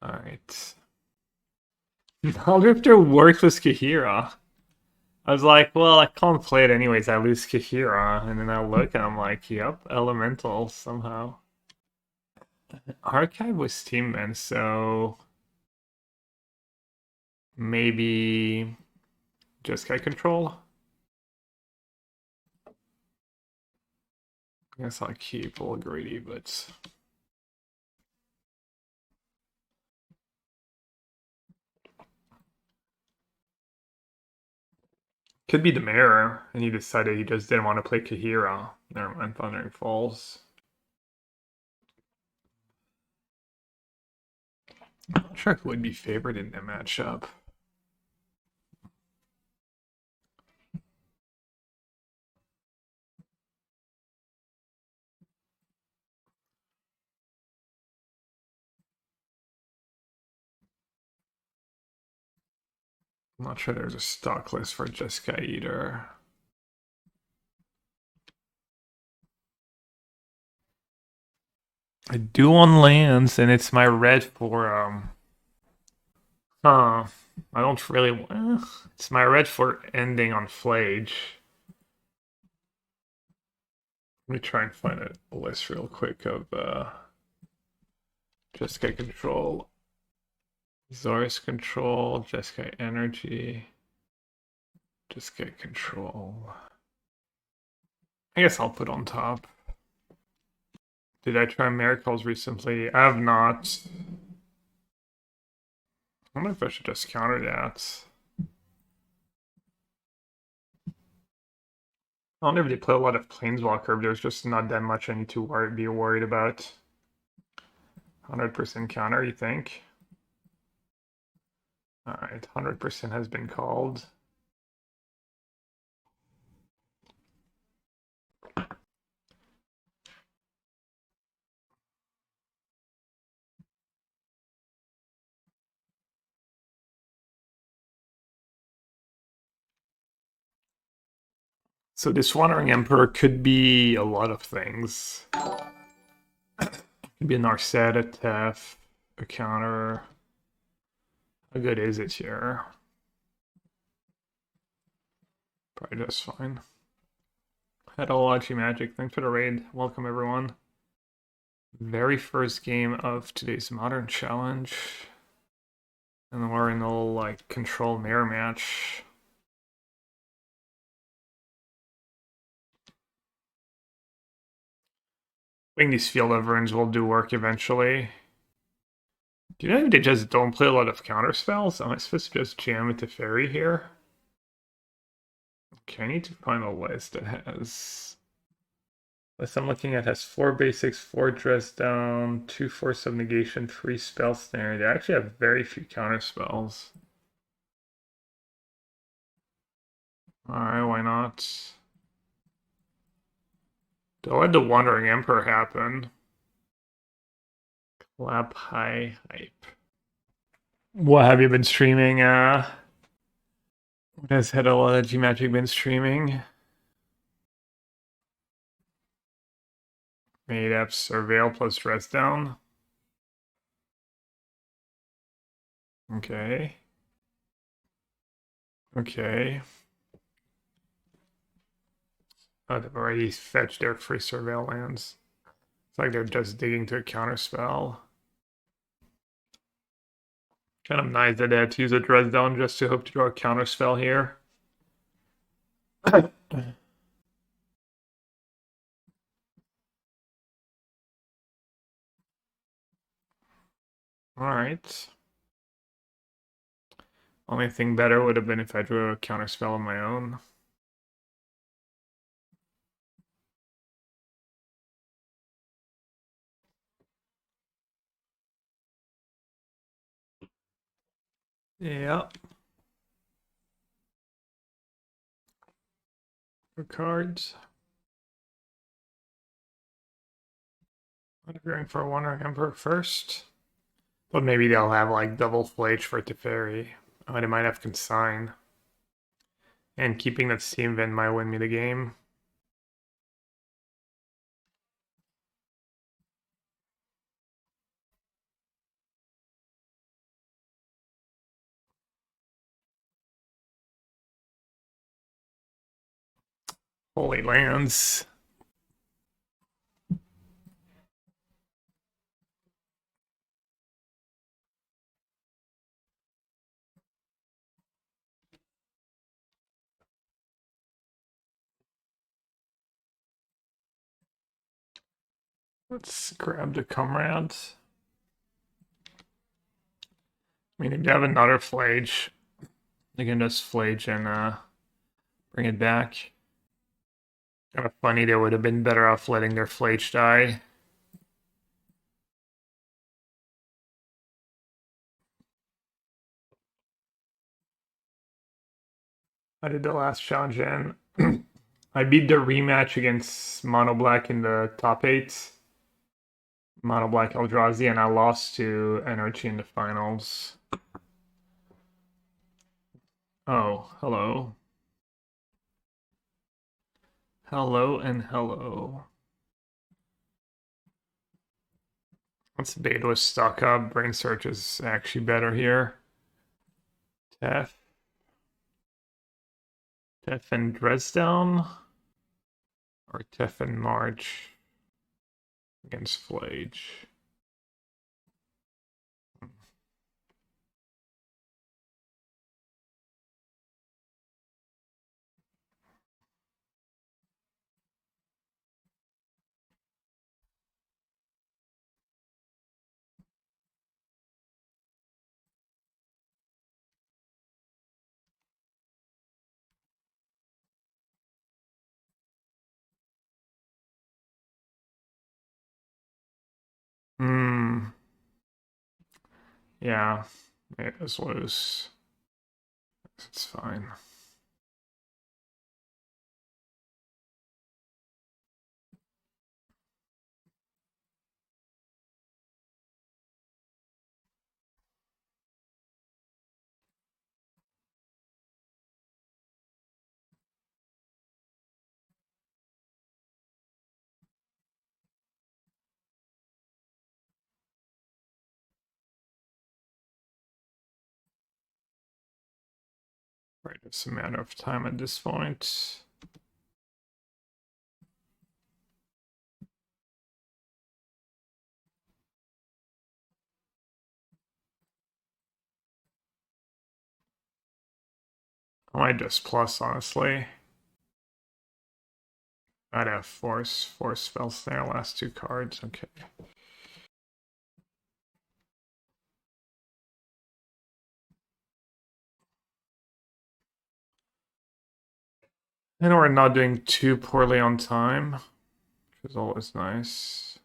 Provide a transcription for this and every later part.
Alright. Drifter works with Kahira. I was like, well, I can't play it anyways. I lose Kahira. And then I look and I'm like, yep, Elemental somehow. Archive was Steamman, so maybe just Sky Control? I guess I'll keep all greedy, but could be the mirror, and he decided he just didn't want to play Kahira. Never mind, Thundering Falls. I'm not sure who would be favored in that matchup. I'm not sure there's a stock list for Jeskai either. I do on lands, and it's my red for I don't really. It's my red for ending on Flage. Let me try and find a list real quick of Jeskai Control, Azorius Control, Jeskai Energy, Jeskai Control. I guess I'll put on top. Did I try Miracles recently? I have not. I wonder if I should just counter that. I don't know if they play a lot of Planeswalker, there's just not that much I need to be worried about. 100% counter, you think? Alright, 100% has been called. So this Wandering Emperor could be a lot of things. It could be a Narset, a Tef, a counter. How good is it here? Probably just fine. Etology Magic, thanks for the raid. Welcome everyone. Very first game of today's Modern Challenge. And we're in a little like control mirror match. I think these Field of Runes will do work eventually. Do you know if they just don't play a lot of counter spells? Am I supposed to just jam into Fairy here? Okay, I need to find a list that has... List I'm looking at has 4 basics, 4 dress down, 2 force of negation, 3 spell snare. They actually have very few counter spells. Alright, why not? Don't let the Wandering Emperor happen. Clap high hype. What have you been streaming? What has Etology Magic been streaming? Made up Surveil plus dress down. Okay. Okay. Oh, they've already fetched their free Surveil lands. It's like they're just digging to a counter spell. Kind of nice that they had to use a dress down just to hope to draw a counter spell here. Alright. Only thing better would have been if I drew a counter spell on my own. Yeah. For cards. I'm going for a Wandering Emperor first. But maybe they'll have like double Flage for Teferi. Oh, they might have Consign. And keeping that Steam Vent might win me the game. Holy lands. Let's grab the comrades. I mean, if you have another flage, they can just flage and bring it back. Kind of funny, they would have been better off letting their flage die. I did the last challenge and I beat the rematch against Mono Black in the top 8. Mono Black Eldrazi, and I lost to Energy in the finals. Oh, hello. Hello and hello. Let's bait with stock up. Brain Search is actually better here. Tef. Tef and Dresdown? Or Tef and March against Flage? Hmm. Yeah. It was loose. It's fine. Right, it's a matter of time at this point. I might just plus, honestly. I'd have force. Force spells there, last 2 cards. Okay. And we're not doing too poorly on time, which is always nice.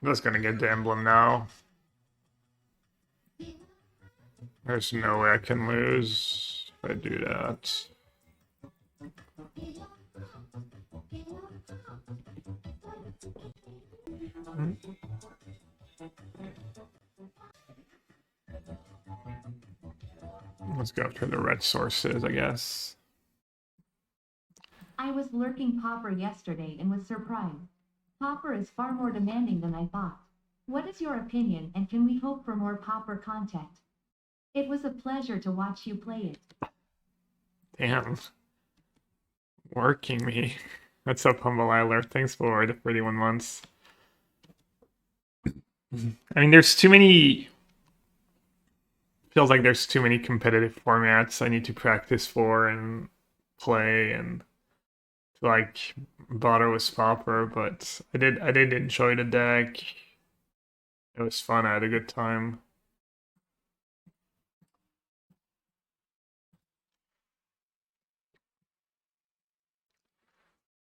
I'm just gonna get the emblem now. There's no way I can lose if I do that. Let's go after the red sources, I guess. I was lurking Popper yesterday and was surprised. Popper is far more demanding than I thought. What is your opinion, and can we hope for more Popper content? It was a pleasure to watch you play it. Damn. Working me. What's up, Humble Isler? Thanks for the 31 months. I mean, there's too many... Feels like there's too many competitive formats I need to practice for and play and like bother with Popper, but I did enjoy the deck. It was fun, I had a good time.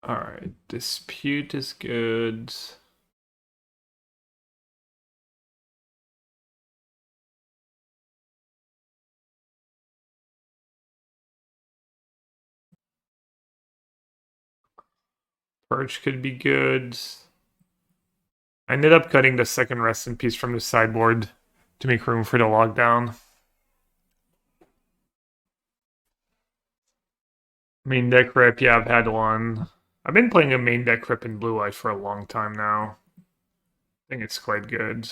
Alright, Dispute is good. Purge could be good. I ended up cutting the second Rest in Peace from the sideboard to make room for the lockdown. Main deck rip, yeah, I've had one. I've been playing a main deck rip in Blue Eye for a long time now. I think it's quite good.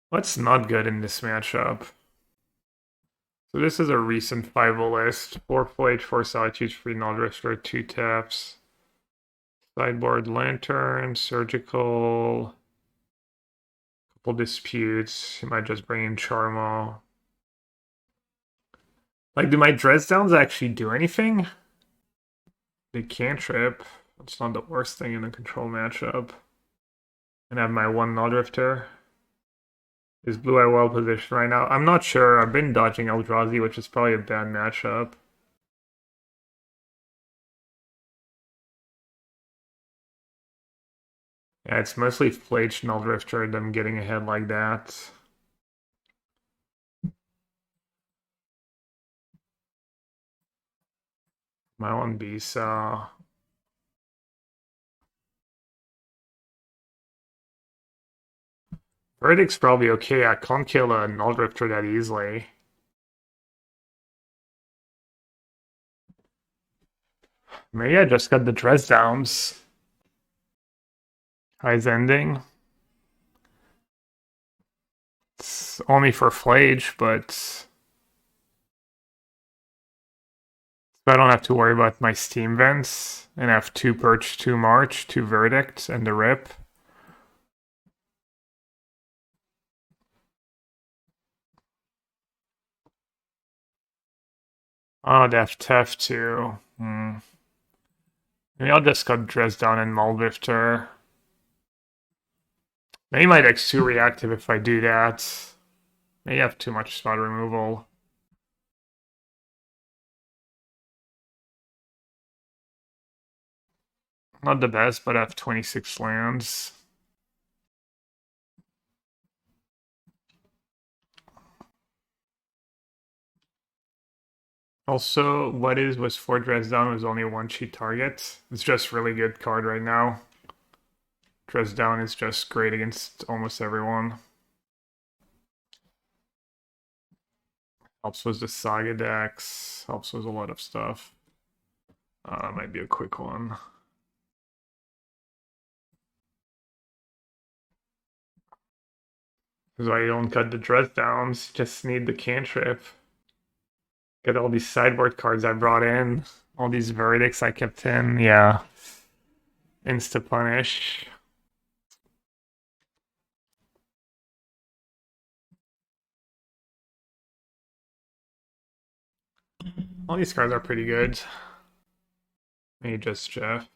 What's not good in this matchup? So this is a recent 5 list. 4 Flage, 4 Solitudes, 3 Nullrifter, 2 taps. Sideboard Lantern, Surgical, couple Disputes. You might just bring in Charmo. Like, do my Dresdowns actually do anything? They cantrip. That's not the worst thing in a control matchup. And I have my one Nullrifter. Is Blue Eye well positioned right now? I'm not sure. I've been dodging Eldrazi, which is probably a bad matchup. Yeah, it's mostly Flage Nullrifter, them getting ahead like that. My one Bisa. Verdict's probably okay. I can't kill a Nullrifter that easily. Maybe I just got the Dresdowns. High's ending. It's only for Flage, but I don't have to worry about my Steam vents and have 2 Perch, 2 March, 2 Verdict, and the Rip. Oh, they have Tef too. Maybe I'll just cut Dresdown and Muldrifter. Maybe my deck's too reactive if I do that. Maybe I have too much spot removal. Not the best, but I have 26 lands. Also, what is was 4 Dresdown was only 1 cheat target. It's just really good card right now. Dresdown is just great against almost everyone. Helps with the Saga decks. Helps with a lot of stuff. Might be a quick one. This is why you don't cut the Dresdowns. Just need the cantrip. Get all these sideboard cards I brought in. All these verdicts I kept in. Yeah. Insta punish. All these cards are pretty good. Maybe just Jeff.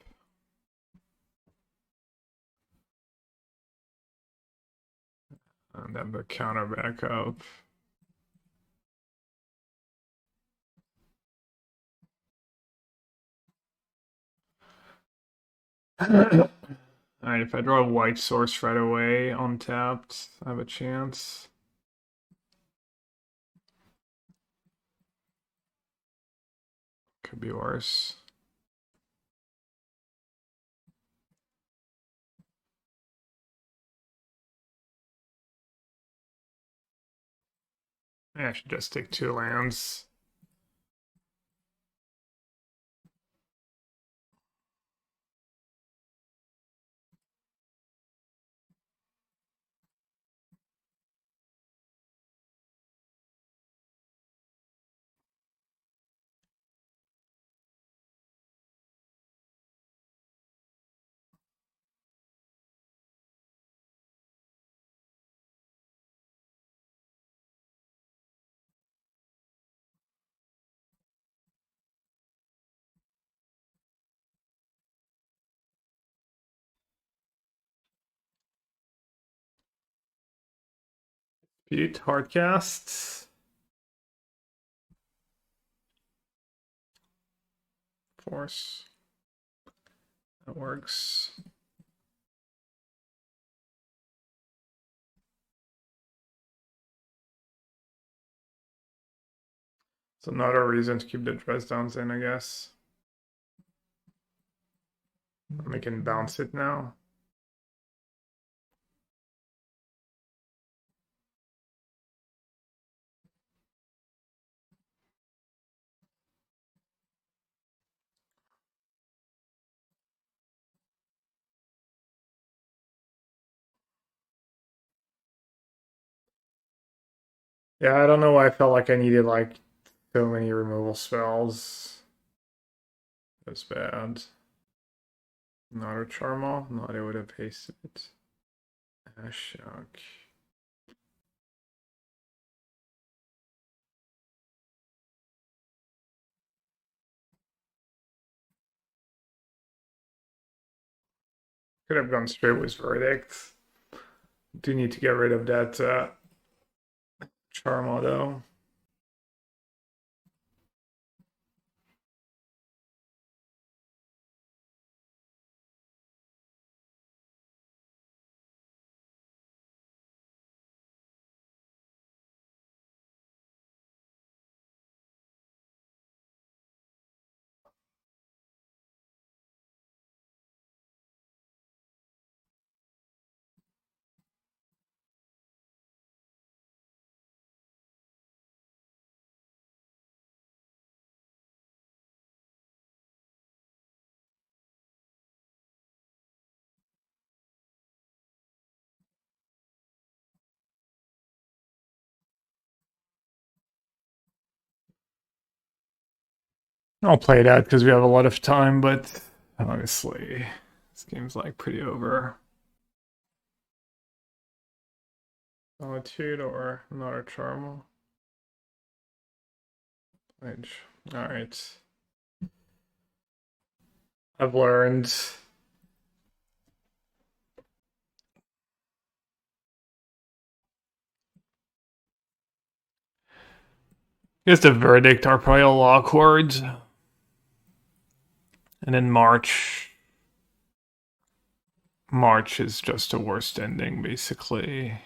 And then the counter back up. Alright, if I draw a white source right away, untapped, I have a chance. Could be worse. Yeah, I should just take 2 lands. Beat hardcast. Force. That works. It's another reason to keep the Dresdowns in, I guess. I can bounce it now. Yeah, I don't know why I felt like I needed like so many removal spells. That's bad. Not a Charmal? Not I would have pasted it. Shock. Could have gone straight with Verdict. Do need to get rid of that Charmal though. I'll play that because we have a lot of time, but honestly, this game's like pretty over. Solitude or not a Charmal? Pledge. Alright. I've learned. I guess the Verdict are probably all awkward. And then March. March is just a worst ending, basically.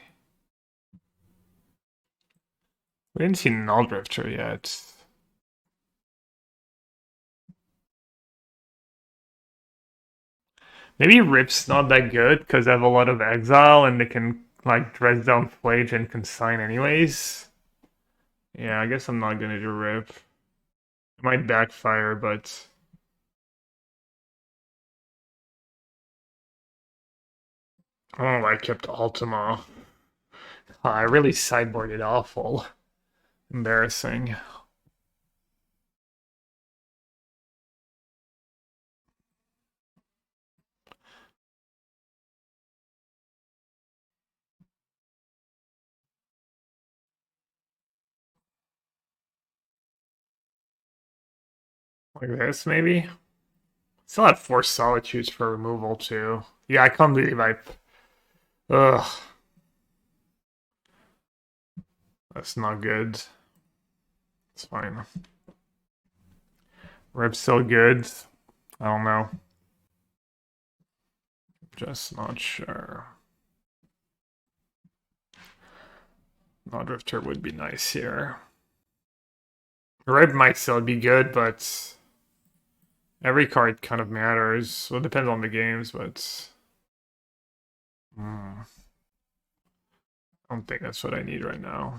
We didn't see Null Drifter yet. Maybe Rip's not that good because they have a lot of exile and they can like dress down Flage and consign anyways. Yeah, I guess I'm not gonna do Rip. It might backfire, but oh, I kept Ultima. I really sideboarded awful. Embarrassing. Like this, maybe? Still have 4 Solitudes for removal, too. Yeah, I can't believe I... Ugh. That's not good. It's fine. Rip's still good. I don't know. Just not sure. No Drifter would be nice here. Rip might still be good, but every card kind of matters. Well, it depends on the games, but I don't think that's what I need right now.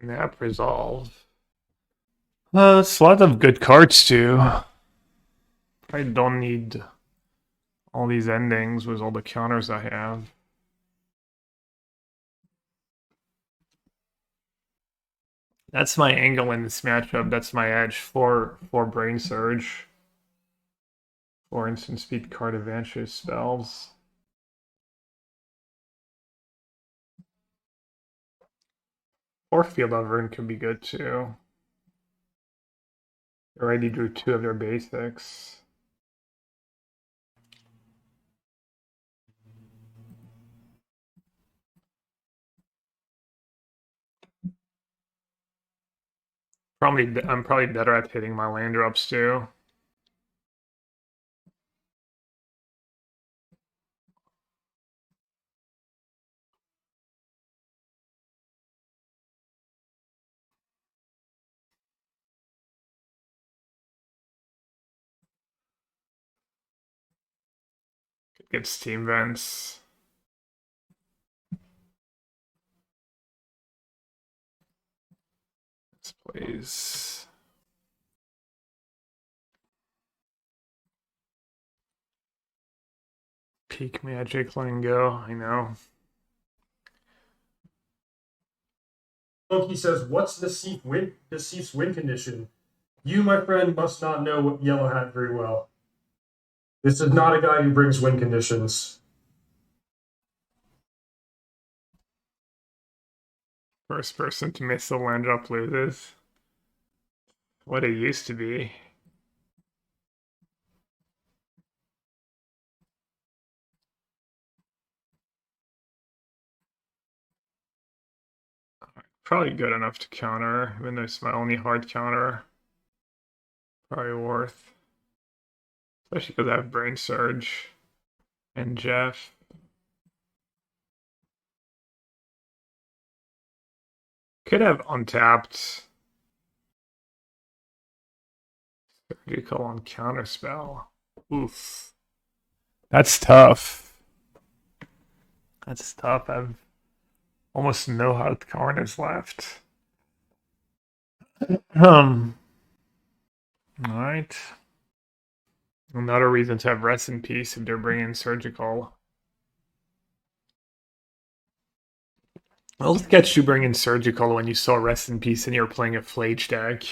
Nap Resolve. It's a lot of good cards too. I don't need all these endings with all the counters I have. That's my angle in this matchup. That's my edge for Brain Surge. For instant speed card advantage spells. Or Field of Ruin could be good too. They already drew 2 of their basics. I'm probably better at hitting my land drops too. Gets team vents. This plays. Peak magic lingo, I know. Monkey says, "What's Nassif's win condition? You, my friend, must not know Yellowhat very well. This is not a guy who brings win conditions." First person to miss the land drop loses. What it used to be. Probably good enough to counter, even though it's my only hard counter. Probably worth. Especially because I have Brain Surge and Jeff. Could have untapped Surgical on Counterspell. Oof. That's tough. That's tough. I've almost no hard corners left. Alright. Another reason to have Rest in Peace if they're bringing Surgical. I'll sketch you bring in Surgical when you saw Rest in Peace and you were playing a Flage deck.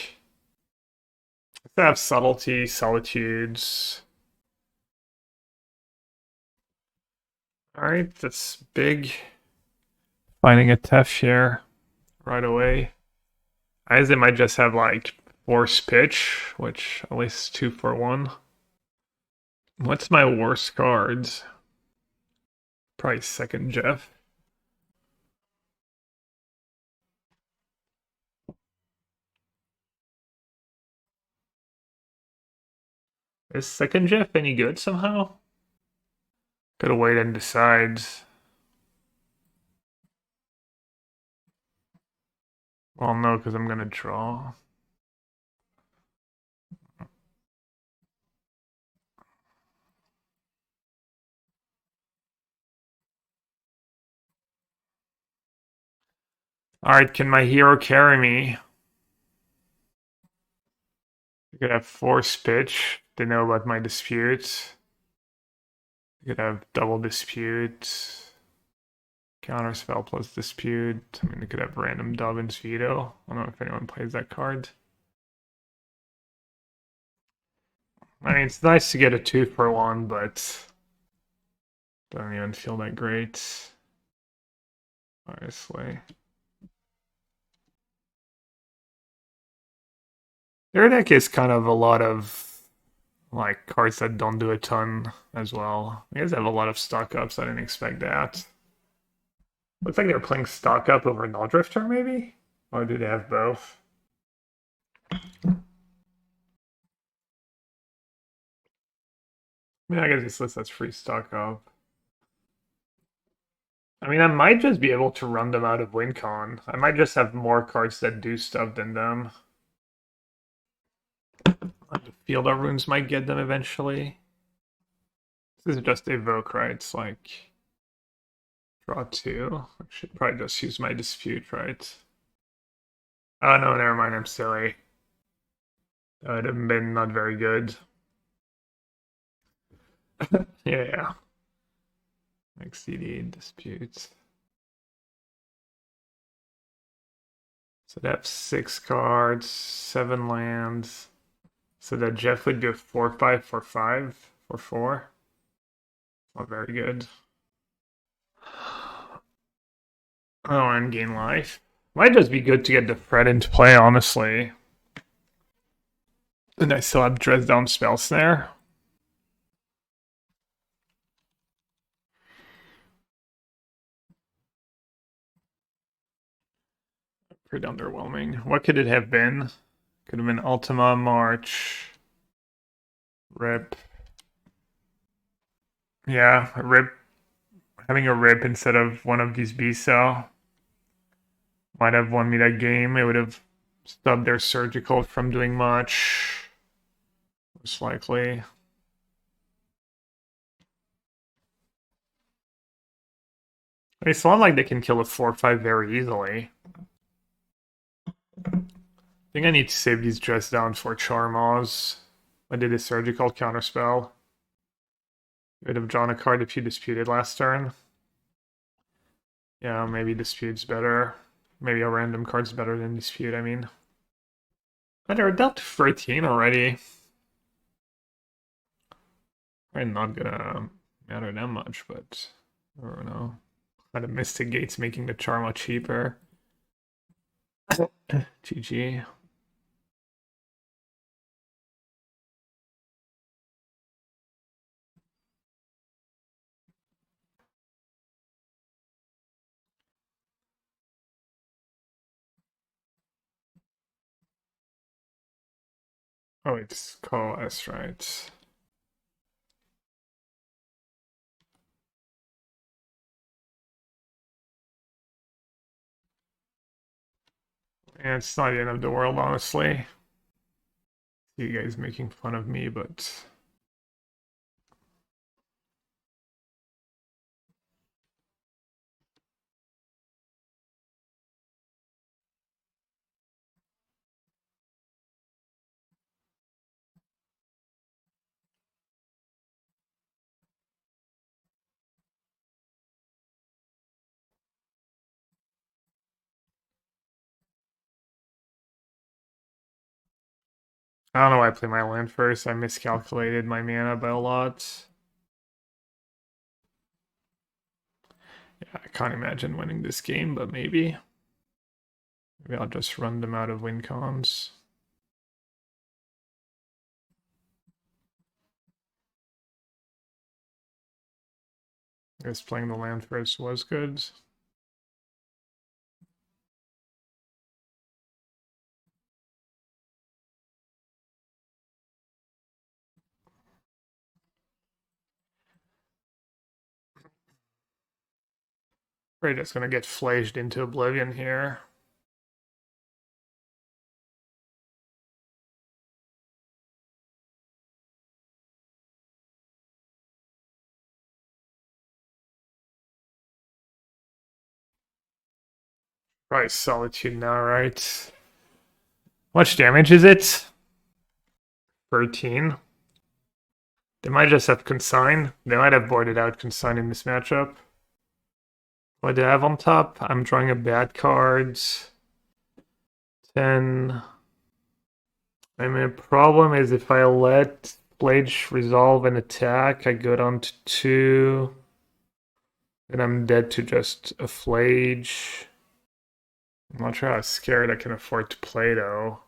Let's have Subtlety, Solitudes. Alright, that's big. Finding a Tef share right away. As they might just have like Force Pitch, which at least 2 for 1. What's my worst cards? Probably second Jeff. Is second Jeff any good somehow? Gotta wait and decide. Well, no, because I'm gonna draw. Alright, can my hero carry me? I could have Force Pitch. They know about my dispute. I could have double dispute. Counterspell plus dispute. I mean, they could have random Dobbin's Veto. I don't know if anyone plays that card. I mean, it's nice to get a 2 for 1, but don't even feel that great. Honestly. Their deck is kind of a lot of like cards that don't do a ton as well. You guys have a lot of stock ups. I didn't expect that. Looks like they're playing stock up over Null Drifter, maybe? Or do they have both? I mean, I guess this list has free stock up. I mean, I might just be able to run them out of WinCon. I might just have more cards that do stuff than them. Like the Field of Runes might get them eventually. This is just Evoke, right? It's like draw 2. I should probably just use my dispute, right? Oh no, never mind, I'm silly. That would have been not very good. Yeah. Like CD disputes. So that's 6 cards, 7 lands. So that Jeff would do 4/5 for 5 for 4. Not very good. Oh, and gain life. Might just be good to get the Fred into play, honestly. And I still have Dresdown Spell Snare. Pretty underwhelming. What could it have been? Could have been Ultima, March, Rip. Yeah, a Rip. Having a Rip instead of one of these B-Cell might have won me that game. It would have stopped their Surgical from doing much. Most likely. It's not like they can kill a 4/5 very easily. I think I need to save these dress downs for Charmaz. I did a surgical counterspell. Would have drawn a card if you disputed last turn. Yeah, maybe dispute's better. Maybe a random card's better than dispute, I mean. But they're down to 13 already. Probably not gonna matter that much, but I don't know. Kind of Mystic Gates making the Charma cheaper. GG. Oh, it's coalesce, right? And it's not the end of the world, honestly. You guys making fun of me, but I don't know why I play my land first. I miscalculated my mana by a lot. Yeah, I can't imagine winning this game, but maybe. Maybe I'll just run them out of win cons. I guess playing the land first was good. We're just gonna get flaged into oblivion here. Probably Solitude now, right? How much damage is it? 13. They might just have Consign. They might have boarded out Consign in this matchup. What do I have on top? I'm drawing a bad card. 10. I mean, the problem is if I let Flage resolve an attack, I go down to 2. Then I'm dead to just a Flage. I'm not sure how scared I can afford to play, though.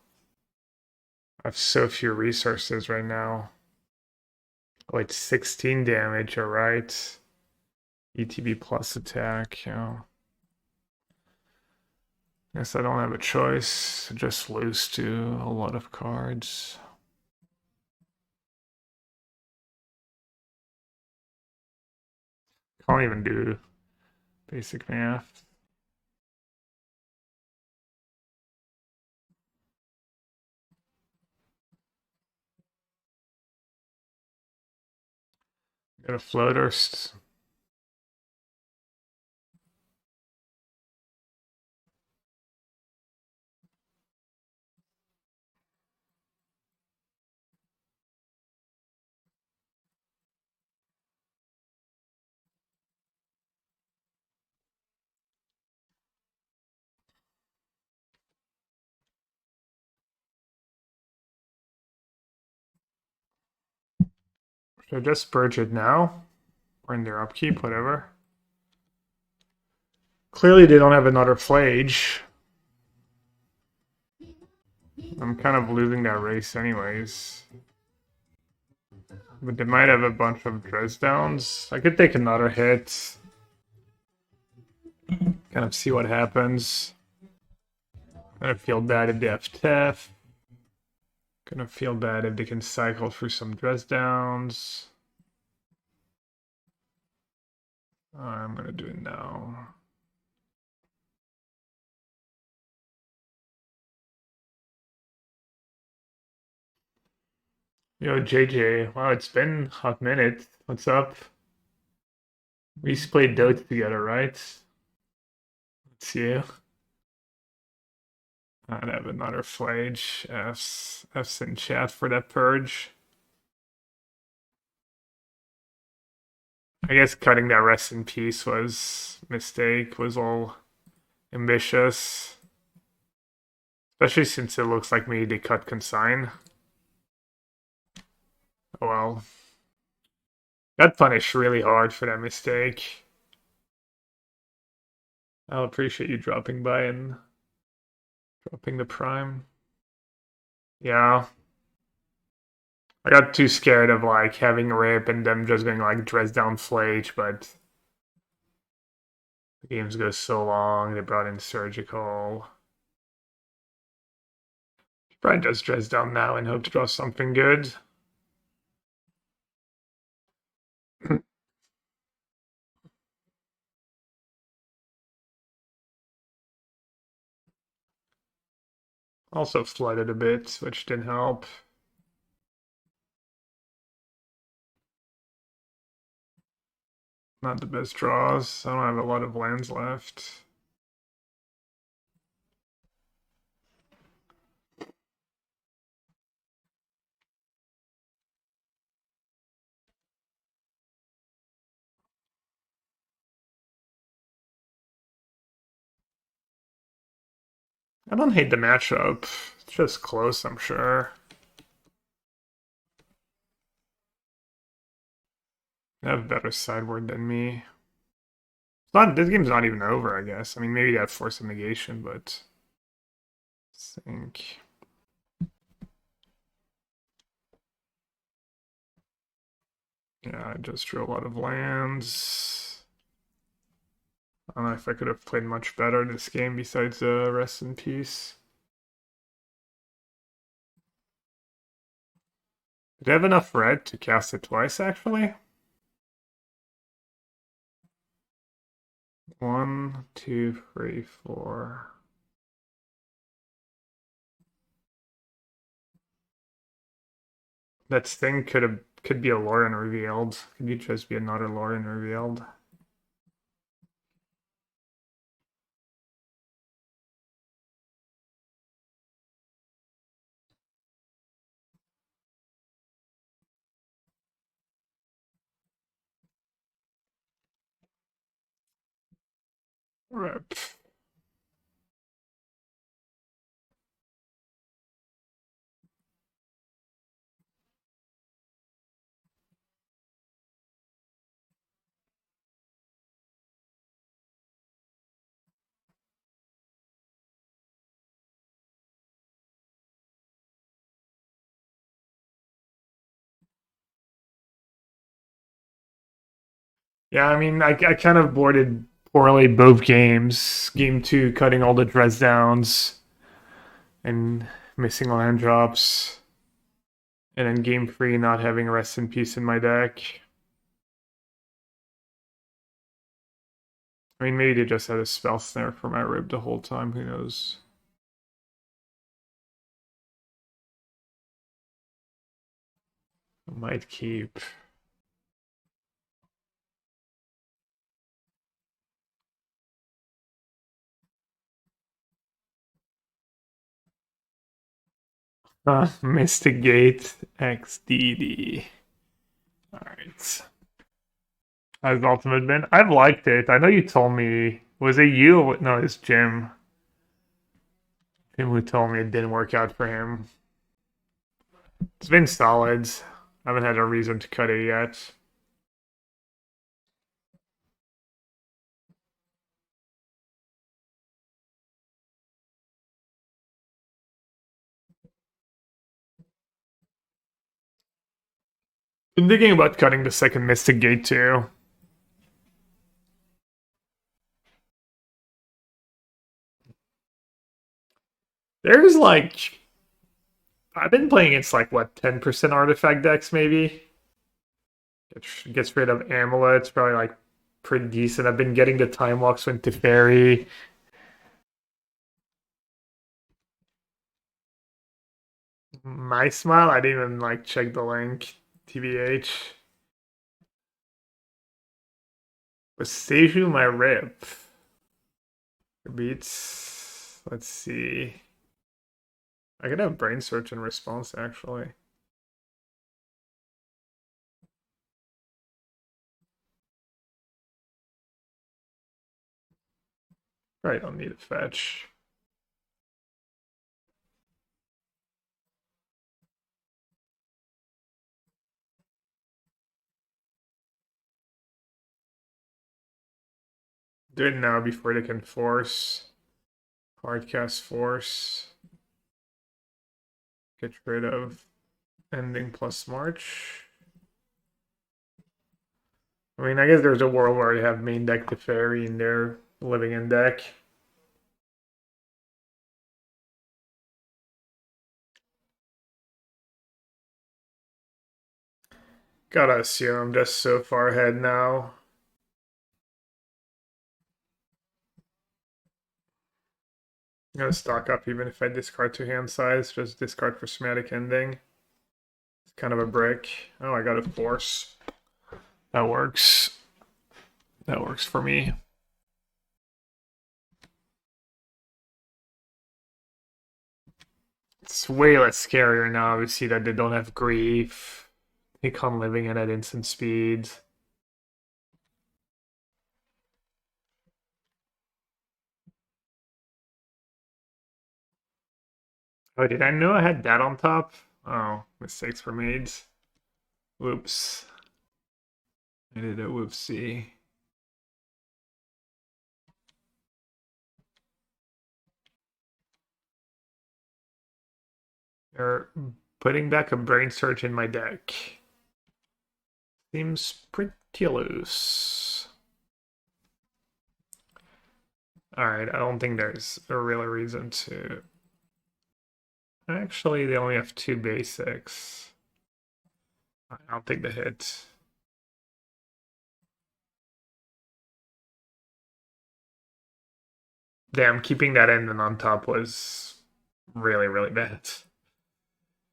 I have so few resources right now. Oh, it's 16 damage, alright. ETB plus attack, yeah. Guess I don't have a choice. I just lose to a lot of cards. Can't even do basic math. Got a floater. Should I just purge it now? Or in their upkeep, whatever. Clearly they don't have another Flage. I'm kind of losing that race anyways. But they might have a bunch of dress downs. I could take another hit. Kind of see what happens. Gonna feel bad if they have Tef. Gonna feel bad if they can cycle through some dress downs. I'm gonna do it now. Yo, JJ. Wow, it's been a minute. What's up? We used to play Dota together, right? It's you. I'd have another flage. F's in chat for that purge. I guess cutting that rest in peace was mistake, was all ambitious. Especially since it looks like maybe they cut consign. Oh well. Got punished really hard for that mistake. I'll appreciate you dropping by and dropping the prime. Yeah. I got too scared of like having rip and them just going like dress down flage, but the games go so long. They brought in surgical. Probably just dress down now and hope to draw something good. Also flooded a bit, which didn't help. Not the best draws. I don't have a lot of lands left. I don't hate the matchup. It's just close, I'm sure. They have better sideboard than me. It's not, this game's not even over, I guess. I mean, maybe they have force of negation, but I think. Yeah, I just drew a lot of lands. I don't know if I could have played much better this game besides rest in peace. Did I have enough red to cast it twice, actually? 1, 2, 3, 4. That thing could be a Lauren revealed. Could you just be another Lauren revealed? Rip. Yeah, I mean, I kind of boarded poorly both games. Game 2, cutting all the dress downs and missing land drops. And then game 3, not having a rest in peace in my deck. I mean, maybe they just had a spell snare for my rib the whole time. Who knows? I might keep. Mystic Gate XDD. Alright. How's Ultimate been? I've liked it. I know you told me. Was it you? No, it's Jim. Jim who told me it didn't work out for him. It's been solid. I haven't had a reason to cut it yet. Been thinking about cutting the second Mystic Gate too. There's like, I've been playing against like what 10% artifact decks maybe. Gets rid of amulets, probably like pretty decent. I've been getting the time walks with Teferi. My smile, I didn't even like check the link. TBH. Seju my rip. Beats. Let's see. I could have brain search in response actually. Probably don't need a fetch. Do it now before they can force. Hardcast force. Get rid of ending plus March. I mean, I guess there's a world where you have main deck Teferi in their living in deck. Gotta assume I'm just so far ahead now. I'm gonna stock up even if I discard to hand size, just discard for Somatic Ending. It's kind of a brick. Oh, I got a force. That works. That works for me. It's way less scarier now, obviously, that they don't have grief. They come living in at instant speed. Oh, did I know I had that on top? Oh, mistakes were made. Whoops. I did a whoopsie. They're putting back a brain search in my deck. Seems pretty loose. Alright, I don't think there's a real reason to. Actually, they only have 2 basics. I'll take the hit. Damn, keeping that ending on top was really, really bad.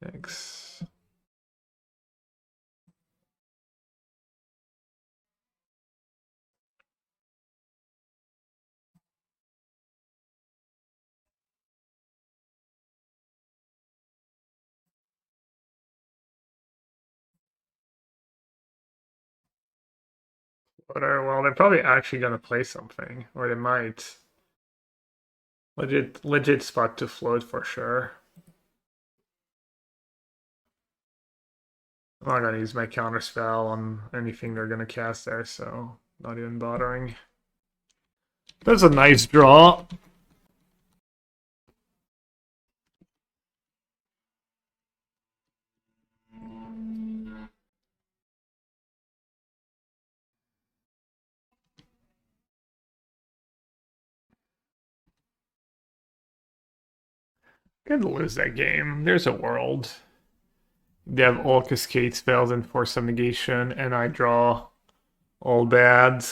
Thanks. Well, they're probably actually gonna play something, or they might. Legit spot to float for sure. I'm not gonna use my counter spell on anything they're gonna cast there, so not even bothering. That's a nice draw. Gonna lose that game. There's a world. They have all cascade spells and force some negation, and I draw all bad.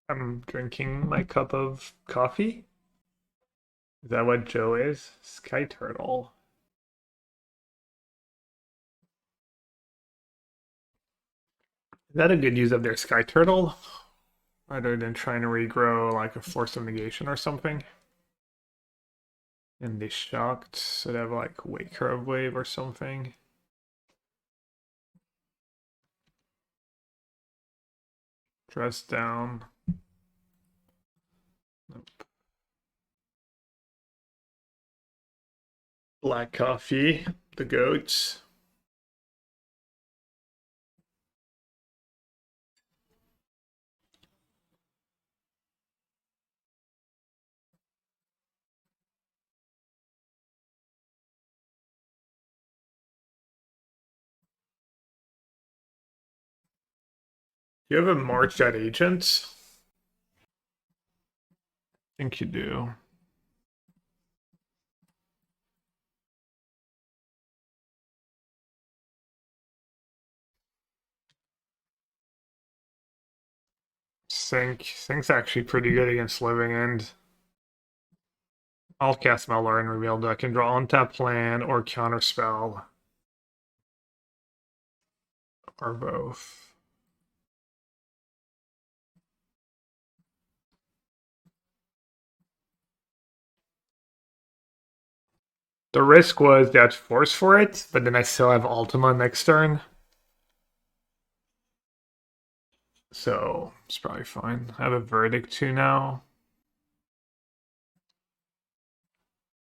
I'm drinking my cup of coffee. Is that what Joe is? Sky Turtle. Is that a good use of their Sky Turtle? Rather than trying to regrow like a Force of Negation or something? And they shocked, so they have like Wake Curve Wave or something. Dress down. Nope. Black coffee, the goats. You have a March at Agent? I think you do. Sync's actually pretty good against Living End. I'll cast Melor and reveal deck and draw untap land or counterspell. Or both. The risk was that force for it, but then I still have Ultima next turn. So it's probably fine. I have a Verdict too now.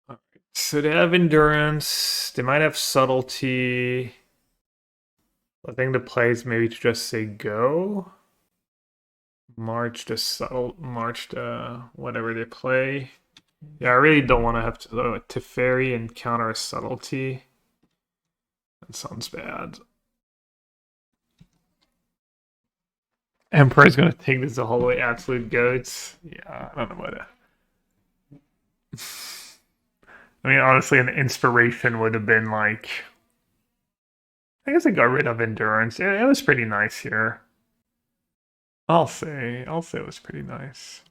Alright. So they have Endurance. They might have Subtlety. I think the play is maybe to just say go. March the whatever they play. Yeah, I really don't want to have to Teferi and counter a Subtlety. That sounds bad. Emperor's gonna take this the whole way, absolute goats. Yeah, I don't know what I mean, honestly, an inspiration would have been like... I guess I got rid of Endurance. It was pretty nice here. I'll say it was pretty nice.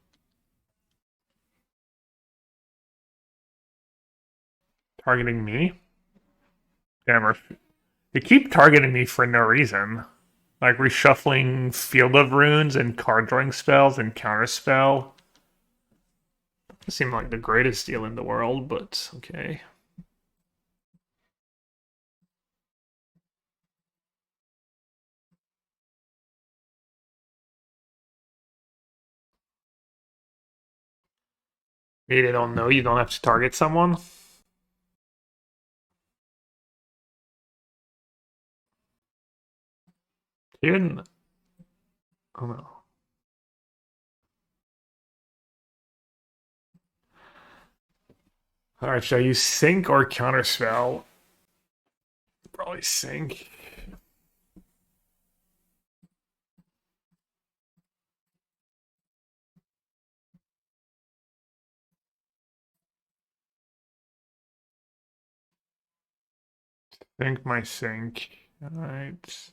Targeting me? Damn, they keep targeting me for no reason. Like reshuffling Field of Runes and card drawing spells and counterspell. Doesn't seem like the greatest deal in the world, but okay. Maybe they don't know you don't have to target someone. You didn't... Oh no. Alright, should I use Sync or Counterspell? Probably Sync. Think my Sync. Alright.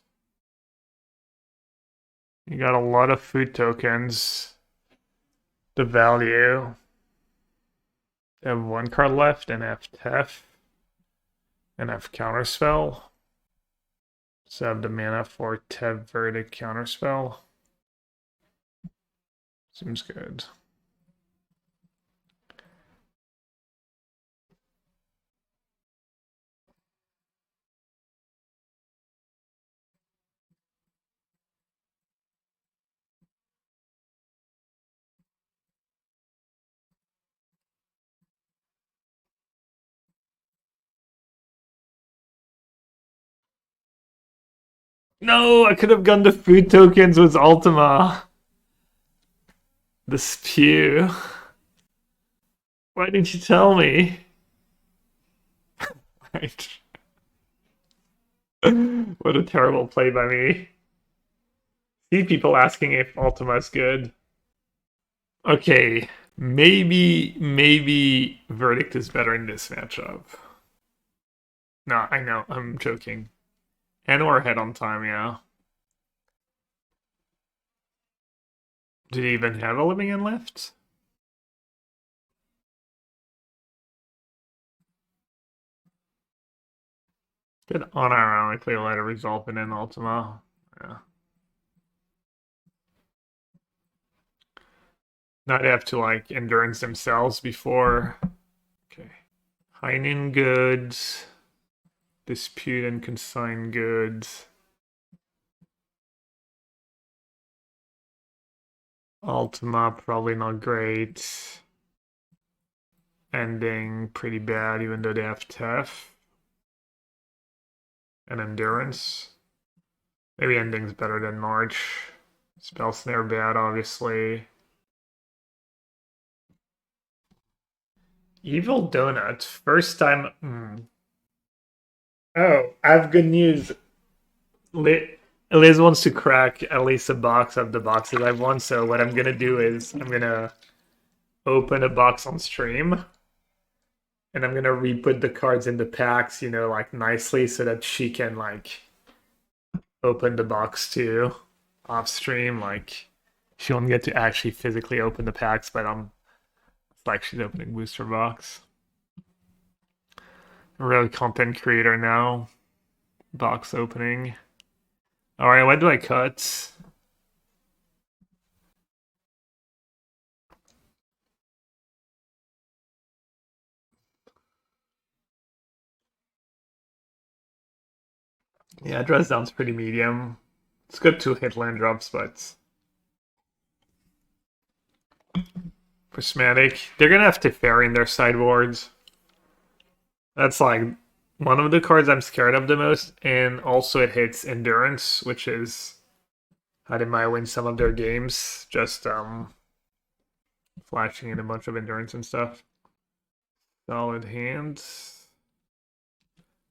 You got a lot of food tokens. The value. I have one card left and I have Tef. And I have Counterspell. So I have the mana for Tef Verdict Counterspell. Seems good. No, I could have gone to food tokens with Ultima. The spew. Why didn't you tell me? Right. What a terrible play by me. See people asking if Ultima is good. Okay, maybe Verdict is better in this matchup. No, I know, I'm joking. And we're ahead on time, yeah. Did he even have a living end left? Did unironically let it result in an Ultima. Yeah. Not have to like endurance themselves before. Okay. Heinen goods. Dispute and consign goods. Ultima probably not great. Ending pretty bad even though they have Tef. And endurance. Maybe ending's better than March. Spell snare bad obviously. Evil Donut. First time. Oh, I have good news. Liz wants to crack at least a box of the boxes I've won, so what I'm gonna do is I'm gonna open a box on stream and I'm gonna re-put the cards in the packs, you know, like nicely so that she can like open the box too off stream, like She won't get to actually physically open the packs, but it's like she's opening booster box. A real content creator now. Box opening. Alright, what do I cut? Yeah, dress down's pretty medium. It's good to hit land drops, but prismatic. They're gonna have Teferi in their sideboards. That's like one of the cards I'm scared of the most, and also it hits endurance, which is how they might win some of their games. Just flashing in a bunch of endurance and stuff. Solid hand.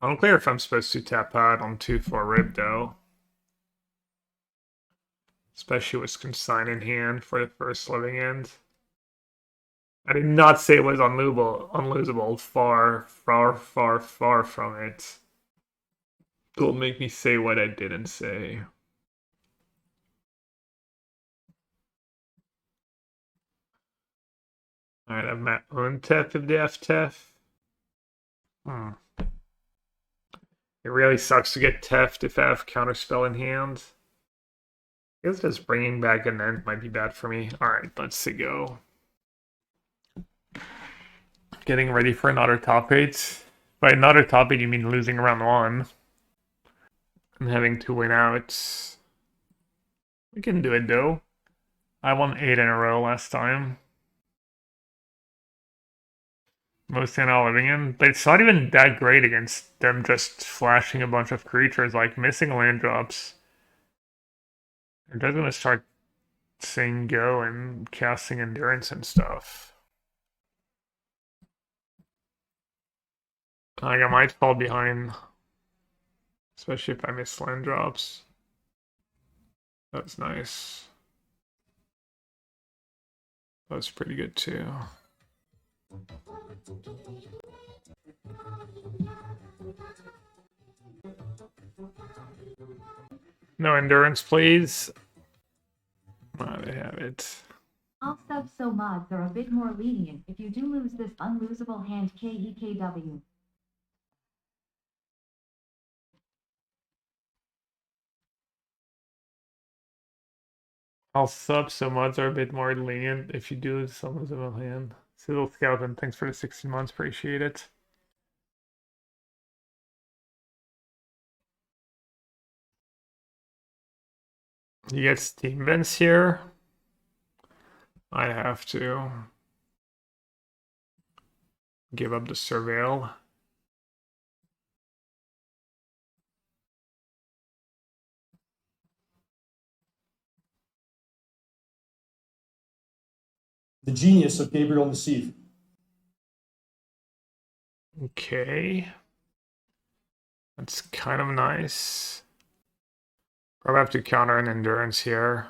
Unclear if I'm supposed to tap out on 2-4 rib though. Especially with consign in hand for the first living end. I did not say it was unlosable. Far, far, far, far from it. Don't make me say what I didn't say. Alright, I have my own Tef if they have Tef. It really sucks to get Teft if I have Counterspell in hand. I guess just bringing back an end might be bad for me. Alright, let's go. Getting ready for another top 8. By another top 8, you mean losing round 1. And having to win out. We can do it though. I won 8 in a row last time. Most in all living in. But it's not even that great against them just flashing a bunch of creatures, like missing land drops. They're just gonna start saying go and casting endurance and stuff. Like I might fall behind. Especially if I miss land drops. That's nice. That's pretty good too. No endurance, please. Oh, they have it. All subs so mods are a bit more lenient if you do lose this unlosable hand KEKW. I'll sub so mods are a bit more lenient if you do some of them on hand. Sizzle Skeleton, thanks for the 16 months, appreciate it. You get Steam Vents here. I have to give up the Surveil. The genius of Gabriel Nassif. Okay. That's kind of nice. Probably have to counter an endurance here.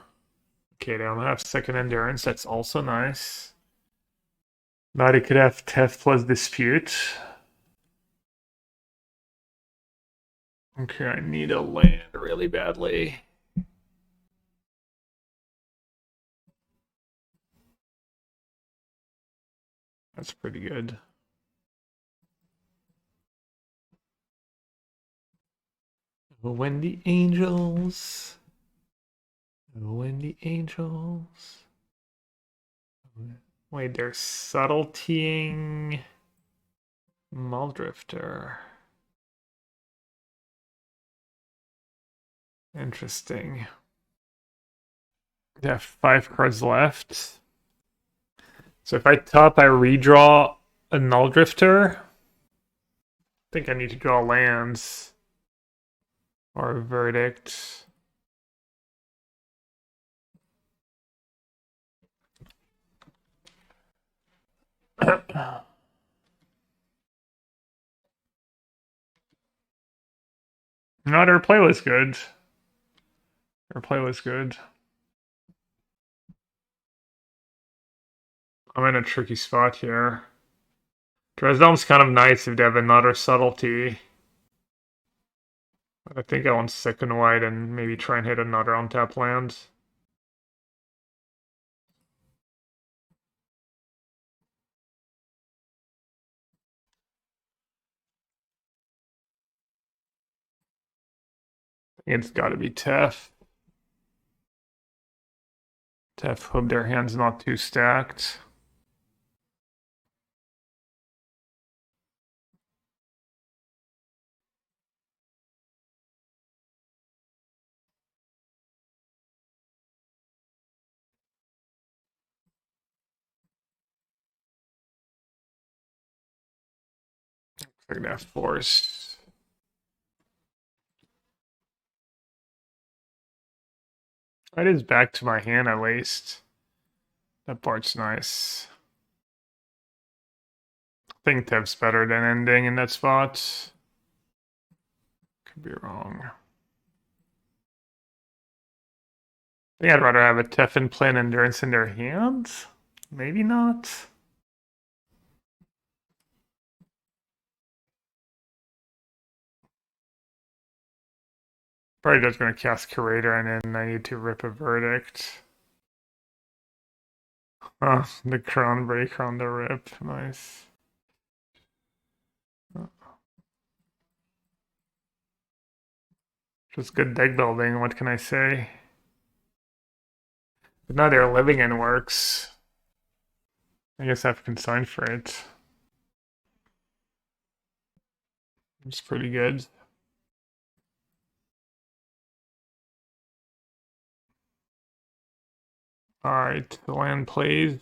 Okay, they don't have second endurance. That's also nice. Now they could have Tef plus Dispute. Okay, I need a land really badly. That's pretty good. When the angels. When the angels. Wait, they're subtletying Muldrifter. Interesting. They have 5 cards left. So if I top, I redraw a Muldrifter. I think I need to draw lands. Or a Verdict. No, their play was good. Their play was good. I'm in a tricky spot here. Dresdom's kind of nice if they have another subtlety. But I think I want second white and maybe try and hit another untap land. It's got to be Tef. Tef hope their hand's not too stacked. They're gonna force. That is back to my hand at least. That part's nice. I think Tef's better than ending in that spot. Could be wrong. I think I'd rather have a Tef and play an Endurance in their hands. Maybe not. Probably just going to cast Curator and then I need to rip a Verdict. Oh, the Crown Breaker on the rip. Nice. Just good deck building, what can I say? But now they're living in works. I guess I have consigned for it. It's pretty good. Alright, the land plays.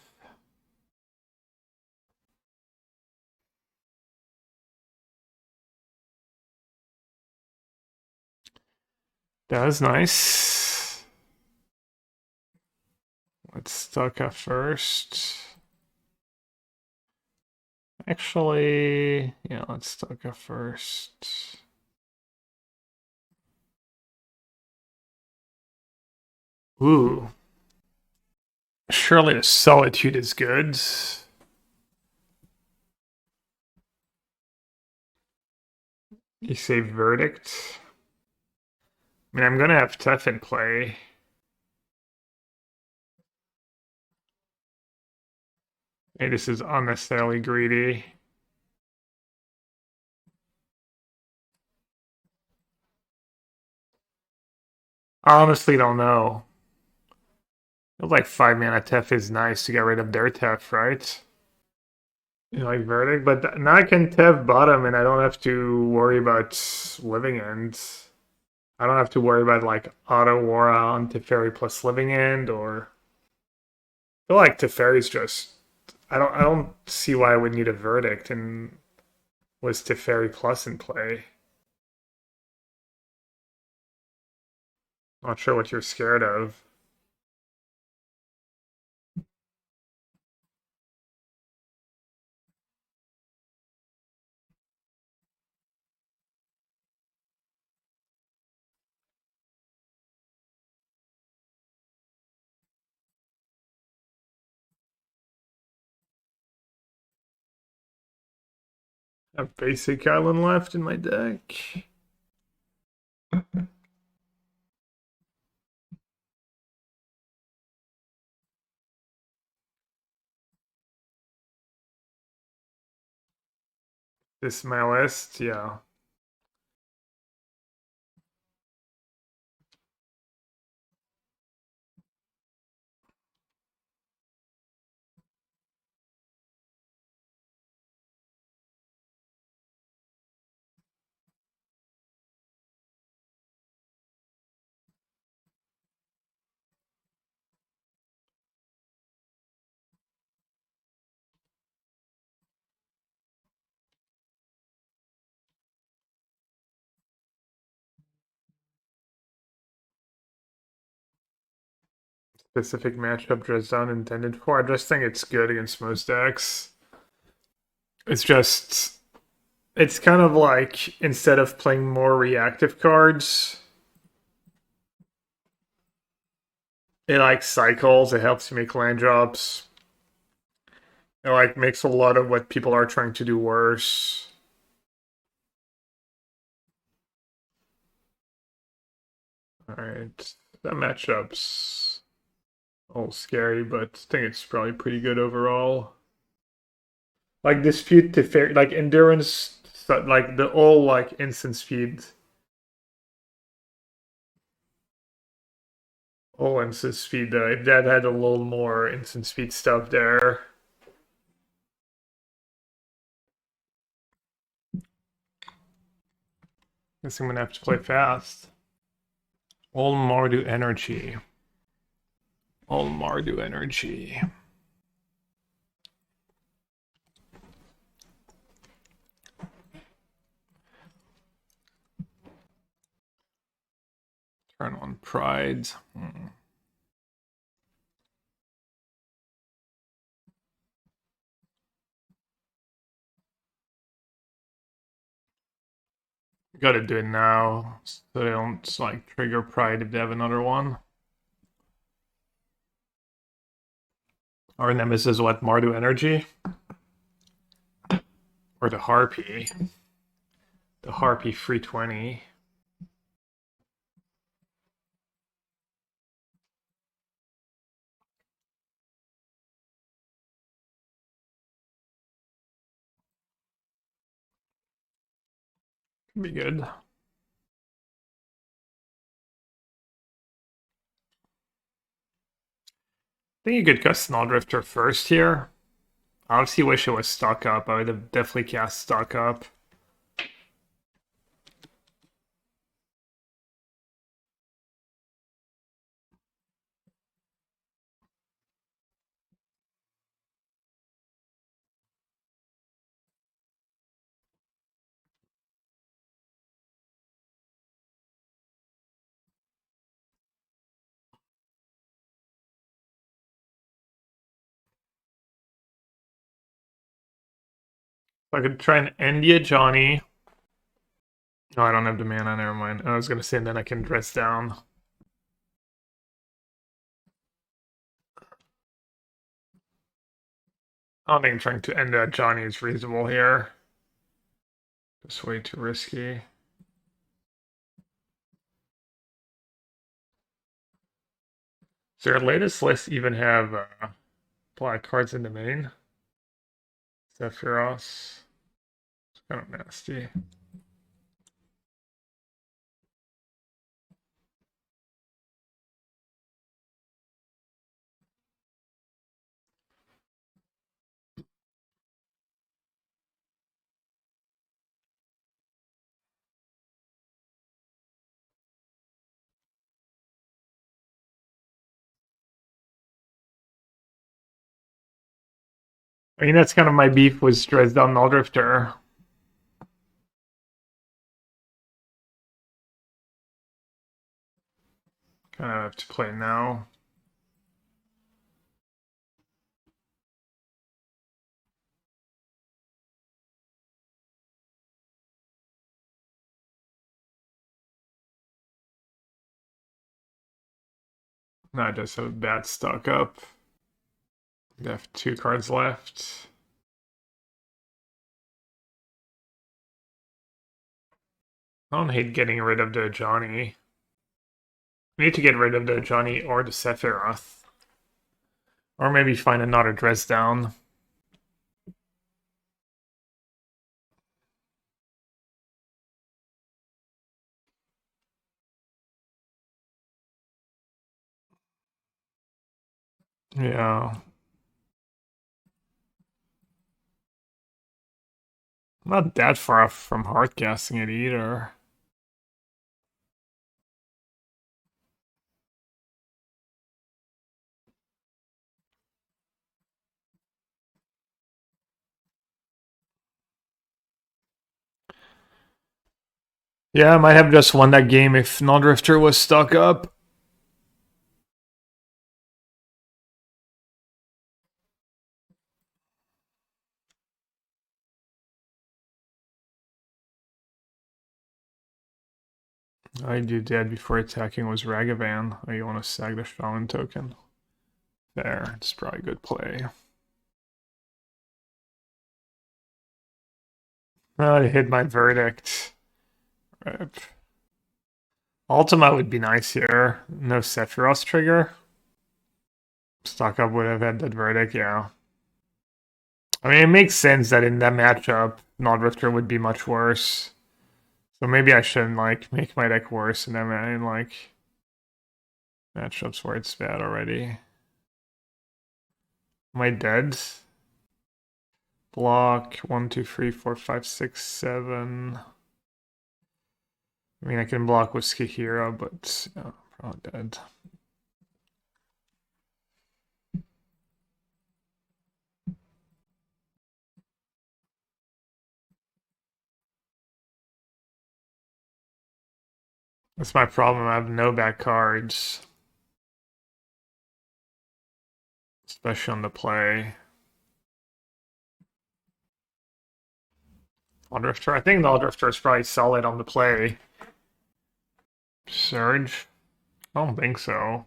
That was nice. Let's stuck up first. Actually, yeah, let's stuck up first. Ooh. Surely the Solitude is good. You say Verdict. I mean, I'm gonna have Tef in play. Hey, this is unnecessarily greedy. I honestly don't know. Feels like 5-mana Tef is nice to get rid of their Tef, right? You like Verdict, but now I can Tef bottom and I don't have to worry about living ends. I don't have to worry about like auto war on Teferi plus living end or I feel like Teferi's just I don't see why I would need a Verdict and was Teferi plus in play. Not sure what you're scared of. I have basic island left in my deck. This is my list, yeah. Specific matchup just intended for. I just think it's good against most decks. It's just it's kind of like instead of playing more reactive cards, it like cycles, it helps you make land drops. It like makes a lot of what people are trying to do worse. Alright. That matchup's a little scary, but I think it's probably pretty good overall. Like dispute to fair like endurance like the all like instant speed Oh, instant speed though. If that had a little more instant speed stuff there. Guess I'm gonna have to play fast. All Mardu energy. All Mardu energy. Turn on Pride. Gotta do it now, so they don't like trigger Pride if they have another one. Our nemesis, what, Mardu energy? Or the Harpy. The Harpy 320. Could be good. I think you could cast Snowdrifter first here. I obviously wish it was stuck up. I would have definitely cast stuck up. I could try and end you, Johnny. No, I don't have the mana, never mind. I was gonna say, and then I can dress down. I don't think trying to end that Johnny is reasonable here. Just way too risky. Does your latest list even have black cards in the main? Sephiroth. It's kind of nasty. I mean, that's kind of my beef with Dresden Null-Drifter. Kind of have to play now. No, I just have a bad stuck up. I have 2 cards left. I don't hate getting rid of the Johnny. We need to get rid of the Johnny or the Sephiroth. Or maybe find another dress down. Yeah. Not that far off from hard casting it either. Yeah, I might have just won that game if Null-Drifter was stuck up. I do dead before attacking was Ragavan. Oh, you want to sag the Shaman token? There, it's probably a good play. Oh, I hit my verdict. Rip. Ultima would be nice here. No Sephiroth trigger. Stock up would have had that verdict, yeah. I mean, it makes sense that in that matchup, Null-Drifter would be much worse. So maybe I shouldn't, like, make my deck worse, and then, like, Matchups where it's bad already. Am I dead? Block 1, 2, 3, 4, 5, 6, 7. I mean, I can block with Skihira, but probably dead. That's my problem. I have no back cards, especially on the play. All-Drifter. I think the All-Drifter is probably solid on the play. Surge? I don't think so.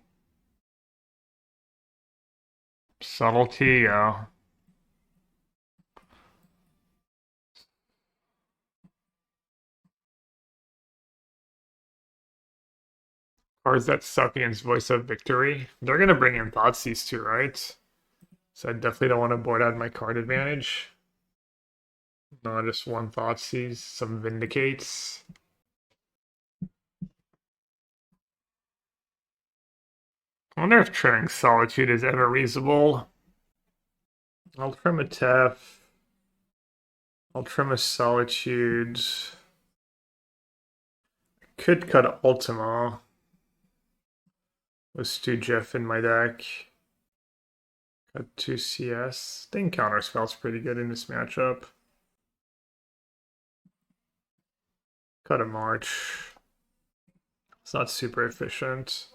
Subtlety, yeah. Cards that suck against Voice of Victory. They're gonna bring in Thoughtseize too, right? So I definitely don't want to board out my card advantage. No, just one Thoughtseize, some Vindicates. I wonder if Treading Solitude is ever reasonable. I'll trim a Tef. I'll trim a Solitude. Could cut Ultima. Let's do Jeff in my deck. Got 2 CS. I think Counterspell's pretty good in this matchup. Cut a March. It's not super efficient.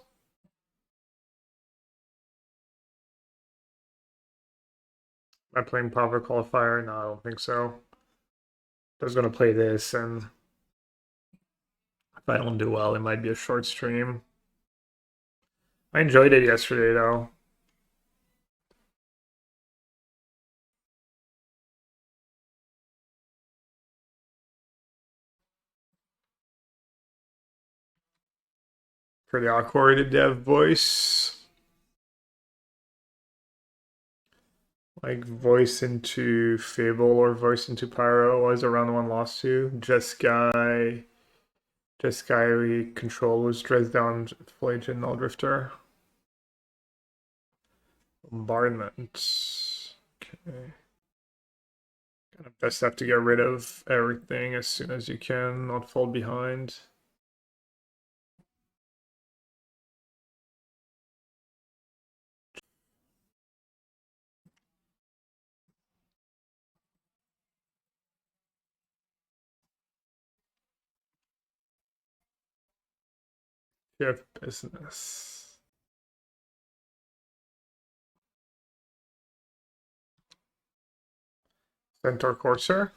Am I playing Power Qualifier? No, I don't think so. I was going to play this, and if I don't do well, it might be a short stream. I enjoyed it yesterday, though. Pretty awkward dev voice. Like voice into Fable or voice into Pyro was a round one loss to. Jeskai control was Dresdown Flageon Null Drifter. Bombardment. Okay. Kind of best have to get rid of everything as soon as you can, not fall behind. You have business. Centaur Courser.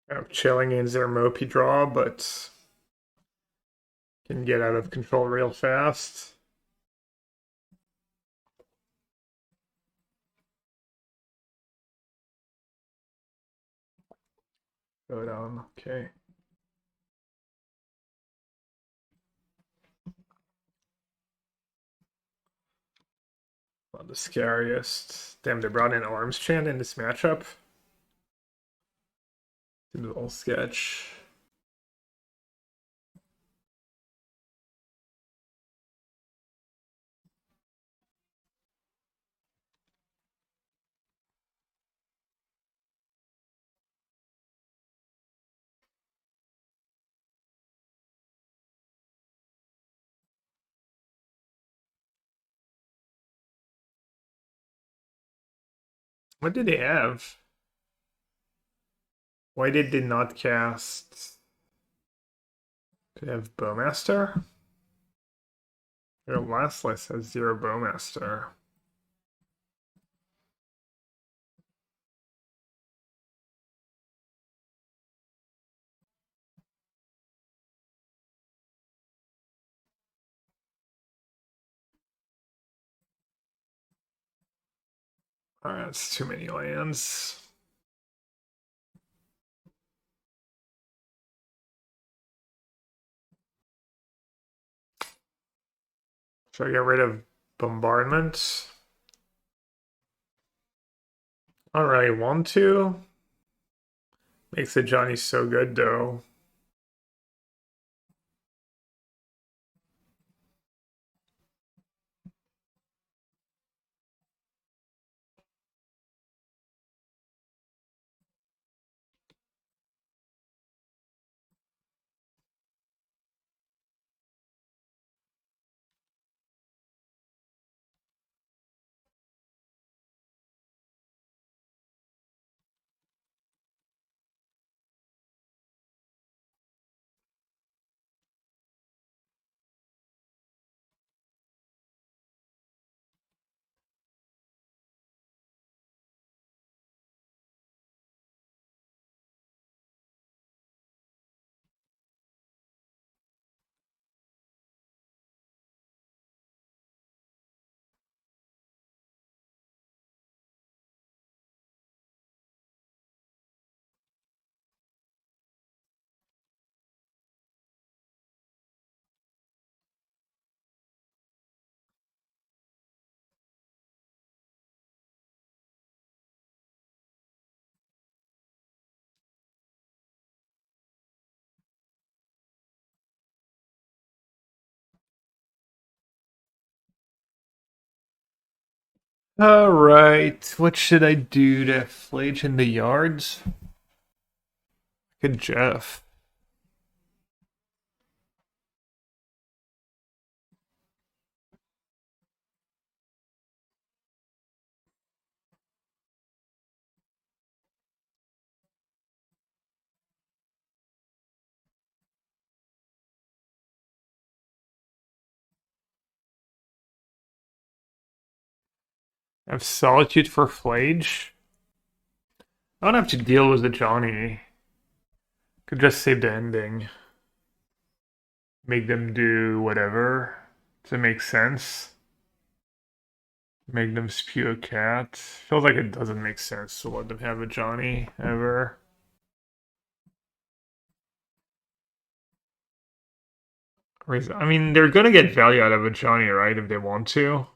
Kind of chilling in their Mopey draw, but can get out of control real fast. Go down, okay. Not the scariest. Damn, they brought in Arms Chant in this matchup. Seems a little sketch. What did they have? Why did they not cast? Did they have Bowmaster? Their last list has 0 Bowmaster. Alright, that's too many lands. Should I get rid of bombardment? I don't really want to. Makes the Johnny so good though. Alright, what should I do to flage in the yards? Good Jeff. I have Solitude for Flage. I don't have to deal with the Johnny. Could just save the ending. Make them do whatever to make sense. Make them spew a cat. Feels like it doesn't make sense to let them have a Johnny ever. I mean, they're gonna get value out of a Johnny, right? If they want to.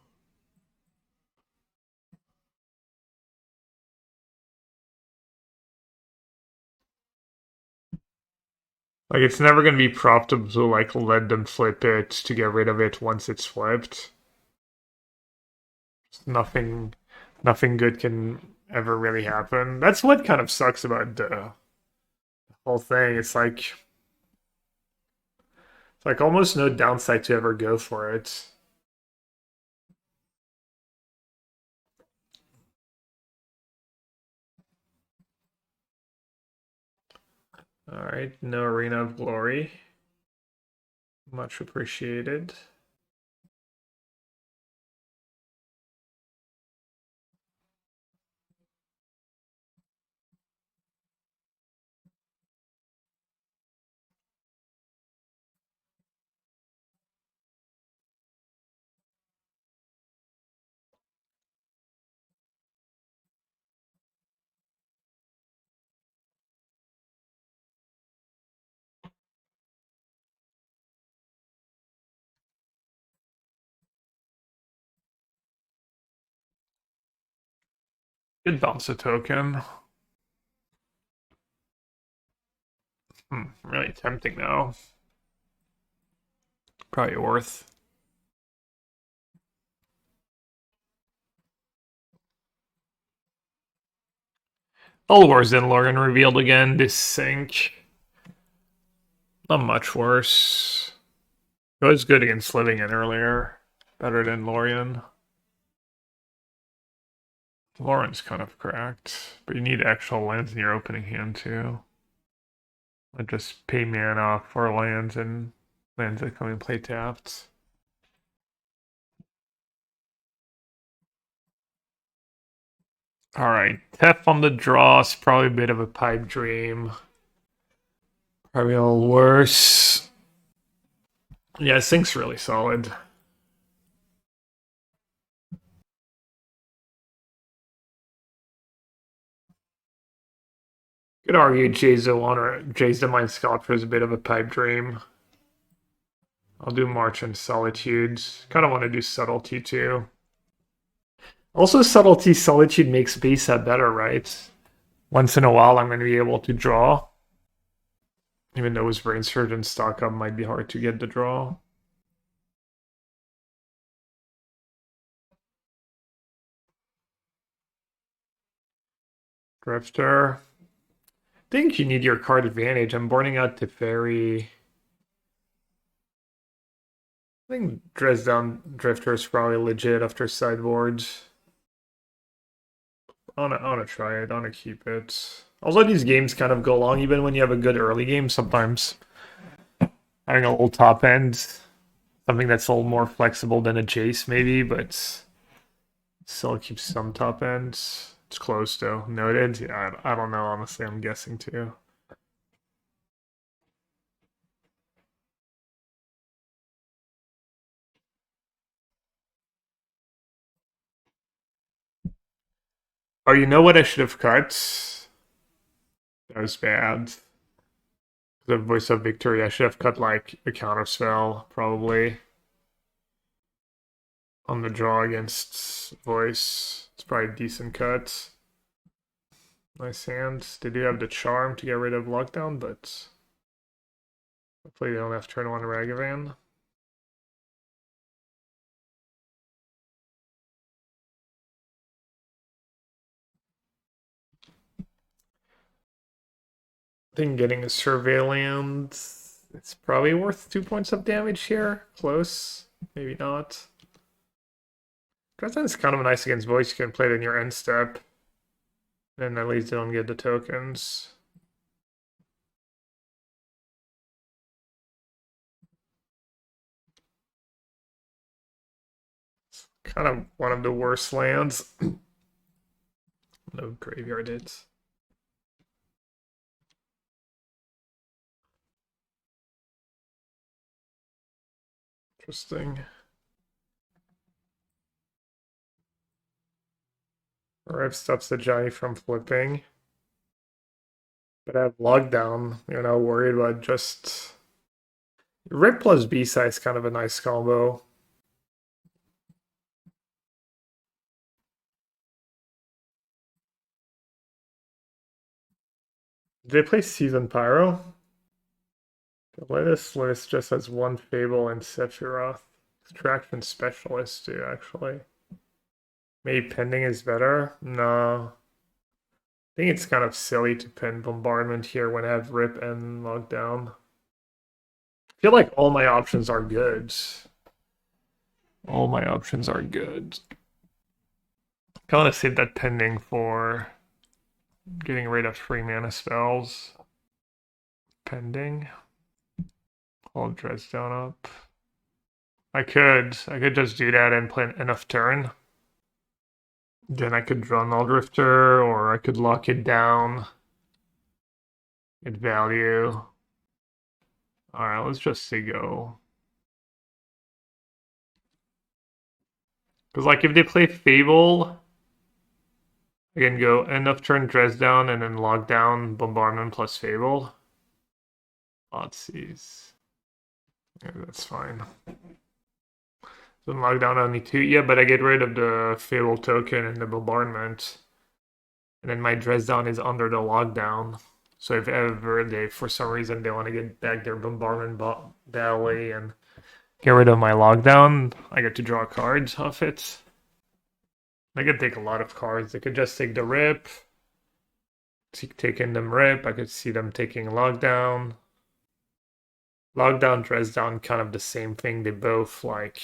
Like, it's never gonna be profitable to, like, let them flip it to get rid of it once it's flipped. Nothing good can ever really happen. That's what kind of sucks about the whole thing. It's like almost no downside to ever go for it. Alright, no Arena of Glory. Much appreciated. Good bounce a token. Really tempting though. Probably worth. Wars in Lorien revealed again. This sync. Not much worse. It was good against Living In earlier. Better than Lorien. Lorien's kind of cracked, but you need actual lands in your opening hand too. I just pay mana for lands and lands that come and play tapped. Alright, Tef on the draw is probably a bit of a pipe dream. Probably a little worse. Yeah, Sync's really solid. Could argue Jay's the Mind Sculptor is a bit of a pipe dream. I'll do March and Solitude. Kind of want to do Subtlety too. Also, Solitude makes base set better, right? Once in a while, I'm going to be able to draw. Even though his Brain Surge and Stock Up might be hard to get the draw. Drifter. I think you need your card advantage. I'm boarding out Teferi. I think Dresden Drifter is probably legit after sideboards. I wanna try it. I wanna keep it. Also, these games kind of go long, even when you have a good early game. Sometimes having a little top end, something that's a little more flexible than a Jace, maybe, but still keeps some top ends. It's close though. Noted. Yeah, I don't know. Honestly, I'm guessing too. Oh, you know what I should have cut? That was bad. The Voice of Victory. I should have cut like a counter spell, probably. On the draw against Voice. It's probably a decent cut. Nice hand. They do have the charm to get rid of lockdown, but hopefully they don't have turn one Ragavan. I think getting a Surveillance, it's probably worth 2 points of damage here. Close. Maybe not. Dresden is kind of nice against Voice. You can play it in your end step. Then at least they don't get the tokens. Kind of one of the worst lands. No graveyard hits. Interesting. Rev stops the Johnny from flipping. But I have lockdown. You're not worried about just Rip plus B size kind of a nice combo. Did they play Season Pyro? The latest list just has one Fable and Sephiroth. Extraction Specialist too, actually. Maybe Pending is better? No. I think it's kind of silly to pin Bombardment here when I have Rip and Lockdown. I feel like all my options are good. All my options are good. I want to save that Pending for getting rid of free mana spells. Pending. Hold Dresden up. I could just do that and play enough turn. Then I could draw Null Drifter, or I could lock it down. Get value. Alright, let's just say go. Because, like, if they play Fable, I can go end of turn Dresden and then lock down Bombardment plus Fable. Oddsies. Yeah, that's fine. So lock down only 2. Yeah, but I get rid of the Fable token and the Bombardment. And then my Dresden is under the lockdown. So if ever they, for some reason, they want to get back their Bombardment Valley and get rid of my lockdown, I get to draw cards off it. I could take a lot of cards. They could just take the Rip. Taking them Rip. I could see them taking lockdown. Lockdown, Dresden, kind of the same thing. They both, like,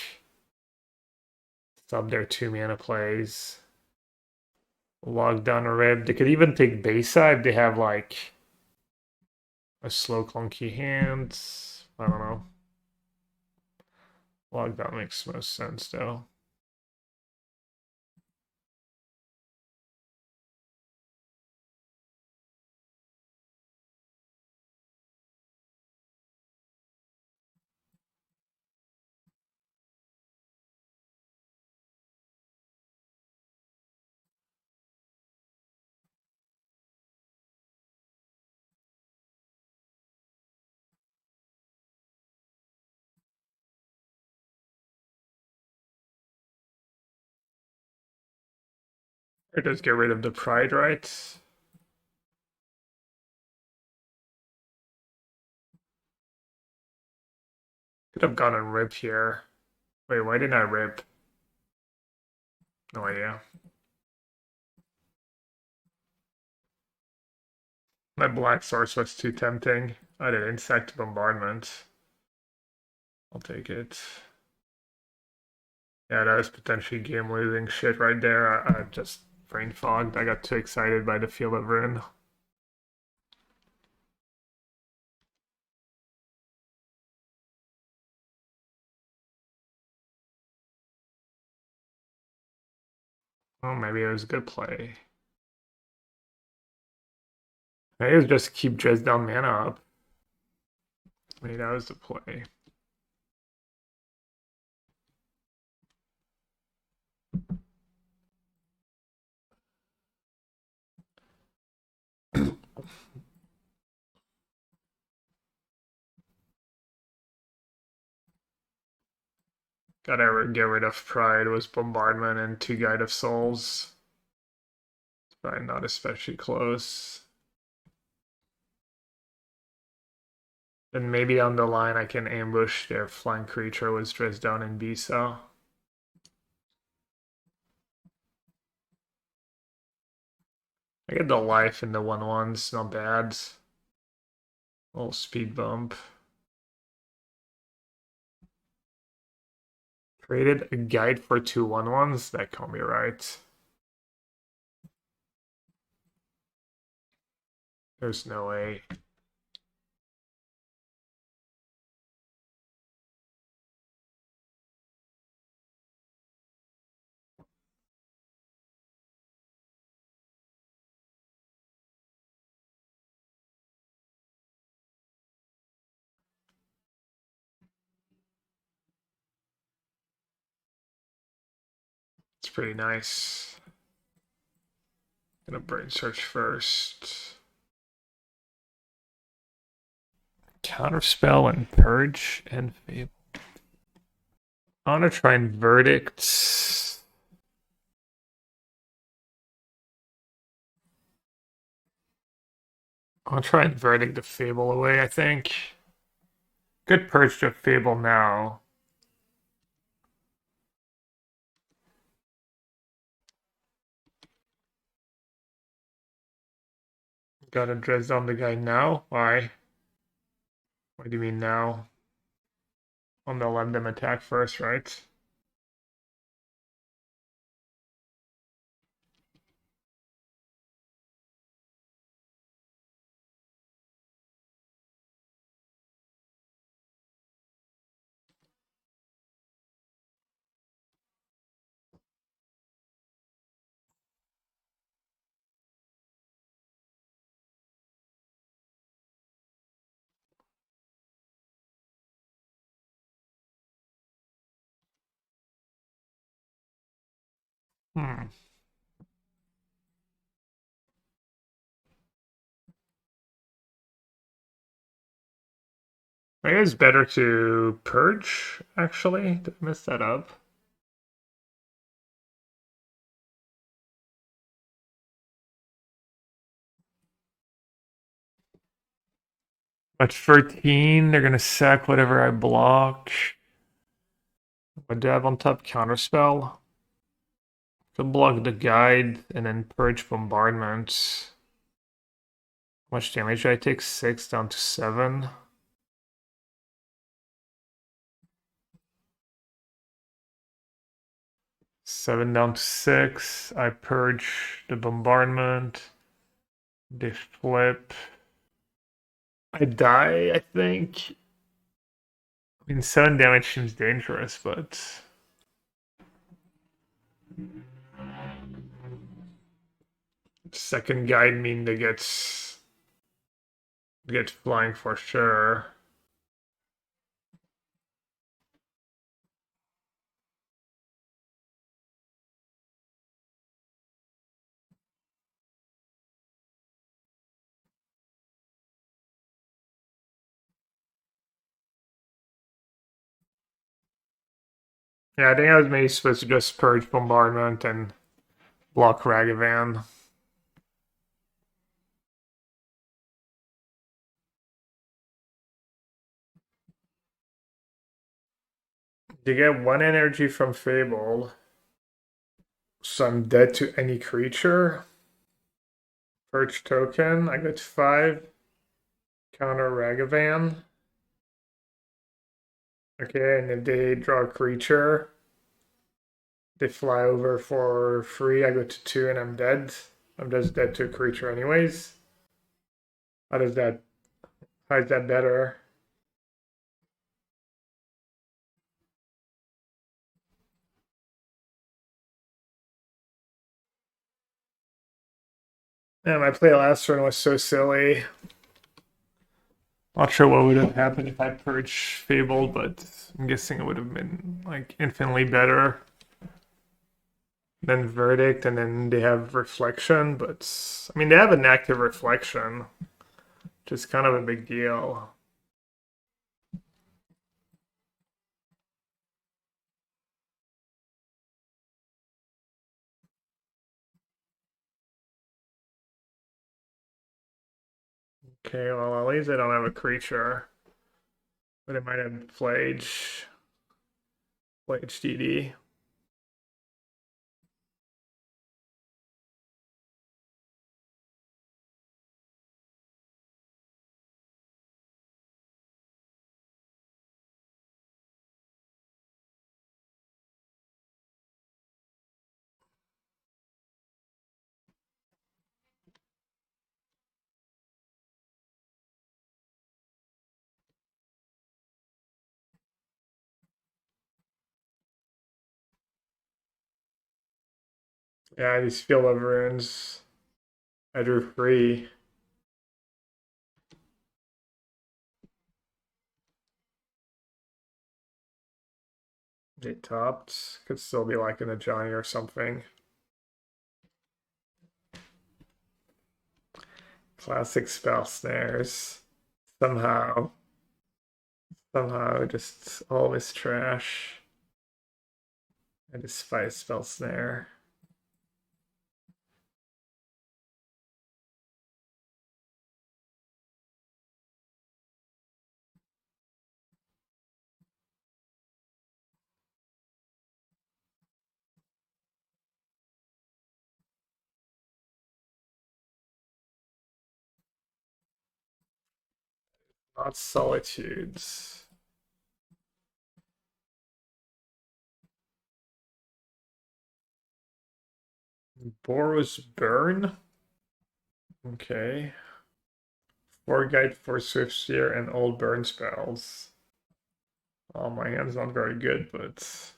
stop their 2 mana plays. Lockdown or Rip. They could even take Besa if they have, like, a slow, clunky hand. I don't know. Lockdown makes most sense, though. Or just get rid of the pride, right? Could have gone and rip here. Wait, why didn't I rip? No idea. My black source was too tempting. I did insect bombardment. I'll take it. Yeah, that was potentially game losing shit right there. I just brain fogged. I got too excited by the Field of Ruin. Oh, maybe it was a good play. Maybe it was just keep Dres down mana up. Maybe that was the play. Gotta get rid of Pride was Bombardment and 2 Guide of Souls. It's probably not especially close. Then maybe down the line I can ambush their flank creature with Dres down and Bisa. I get the life in the 1/1s, not bad. A little speed bump. Created a guide for 2 1/1s? That can't be right. There's no way. It's pretty nice. Gonna brain search first. Counterspell and Purge and Fable. I wanna try and Verdict. I'll try and Verdict the Fable away, I think. Good Purge to Fable now. Gotta Dres down the guy now? Why? What do you mean now? I'm gonna let them attack first, right? Hmm. Maybe it's better to Purge, actually. Did I mess that up? At 13, they're gonna sack whatever I block. What do I have on top? Counterspell. Could block the guide and then purge bombardment. How much damage do I take? 6 down to 7. Seven down to 6. I purge the bombardment. They flip. I die, I think. I mean, 7 damage seems dangerous, but second guide mean they get flying for sure. Yeah, I think I was maybe supposed to just purge bombardment and block Ragavan. You get 1 energy from Fabled. So I'm dead to any creature. Perch token. I get 5. Counter Ragavan. Okay, and if they draw a creature, they fly over for free. I go to 2 and I'm dead. I'm just dead to a creature anyways. How is that better? Yeah, my play last turn was so silly. Not sure what would have happened if I purged Fabled, but I'm guessing it would have been like infinitely better than Verdict, and then they have Reflection, but I mean they have an active Reflection, which is kind of a big deal. Okay, well at least I don't have a creature, but it might have Flage DD. Yeah, these Field of Runes. I drew 3. They topped. Could still be like in a Johnny or something. Classic spell snares. Somehow just always trash. I despise spell snare. Not solitudes. Boros Burn. Okay. 4 Guide for Swiftsteer and old burn spells. Oh, my hand's not very good, but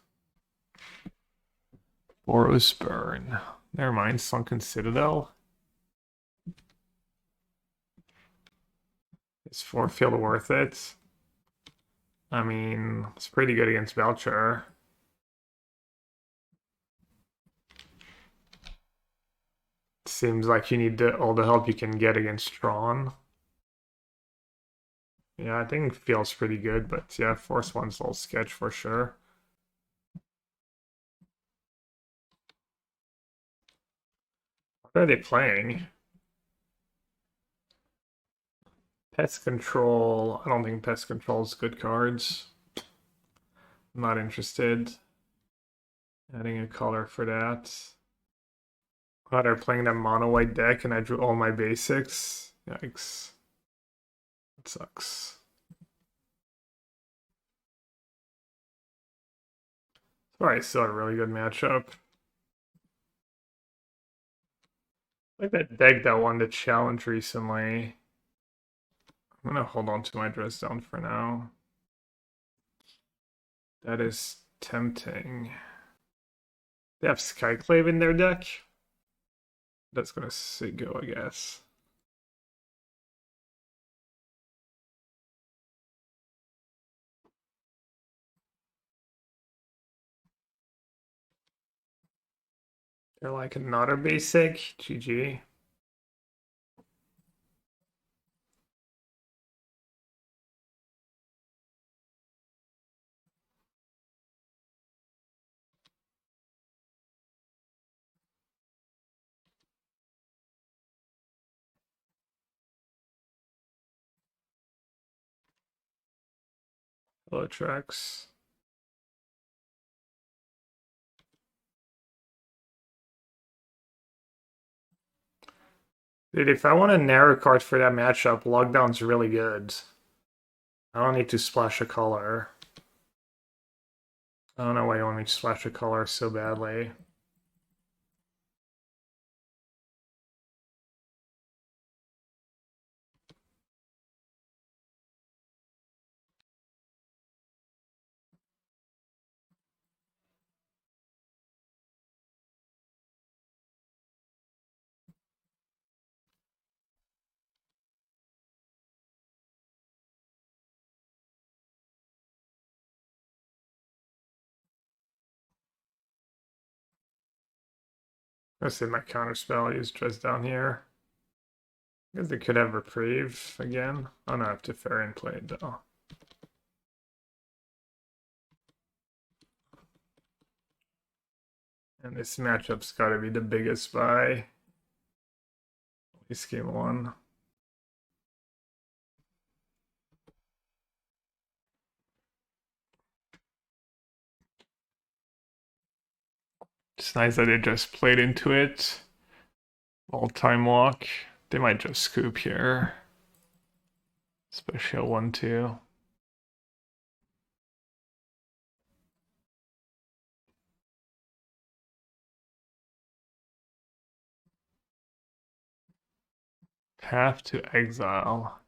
Boros Burn. Never mind, Sunken Citadel. Is 4 field worth it? I mean, it's pretty good against Belcher. Seems like you need all the help you can get against Tron. Yeah, I think it feels pretty good, but yeah, Force 1's a little sketch for sure. What are they playing? Pest Control. I don't think Pest Control's good cards. I'm not interested. Adding a color for that. Oh, they're playing that mono white deck and I drew all my basics. Yikes. That sucks. Alright, still a really good matchup. Like that deck that won the challenge recently. I'm gonna hold on to my dress down for now. That is tempting. They have Skyclave in their deck. That's gonna go, I guess. They're like another basic. GG. Low tracks. Dude, if I want a narrow card for that matchup, Lockdown's really good. I don't need to splash a color. I don't know why you want me to splash a color so badly. I say my counterspell is just down here. I guess they could have reprieve again. Oh no, I have to fair and play it though. And this matchup's gotta be the biggest by at least game one. It's nice that they just played into it. All time walk. They might just scoop here. Especially a 1-2. Path to exile.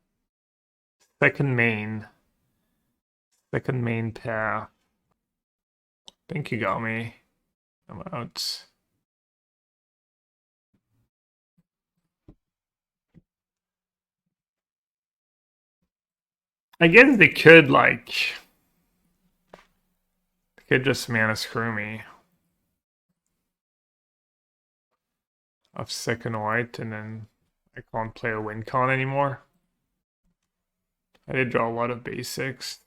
Second main. Second main path. I think you got me. I'm out. I guess they could just mana screw me. Of second white and then I can't play a win con anymore. I did draw a lot of basics.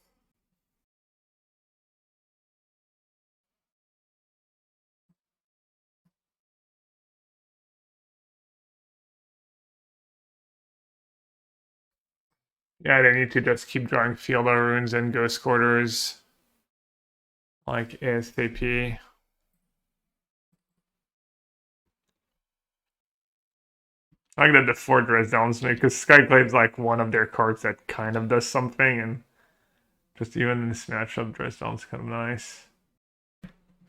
Yeah, they need to just keep drawing Field of Runes and Ghost Quarters like ASAP. I like that the 4 dress downs me because Skyclave's like one of their cards that kind of does something, and just even in this matchup, dress down's kind of nice.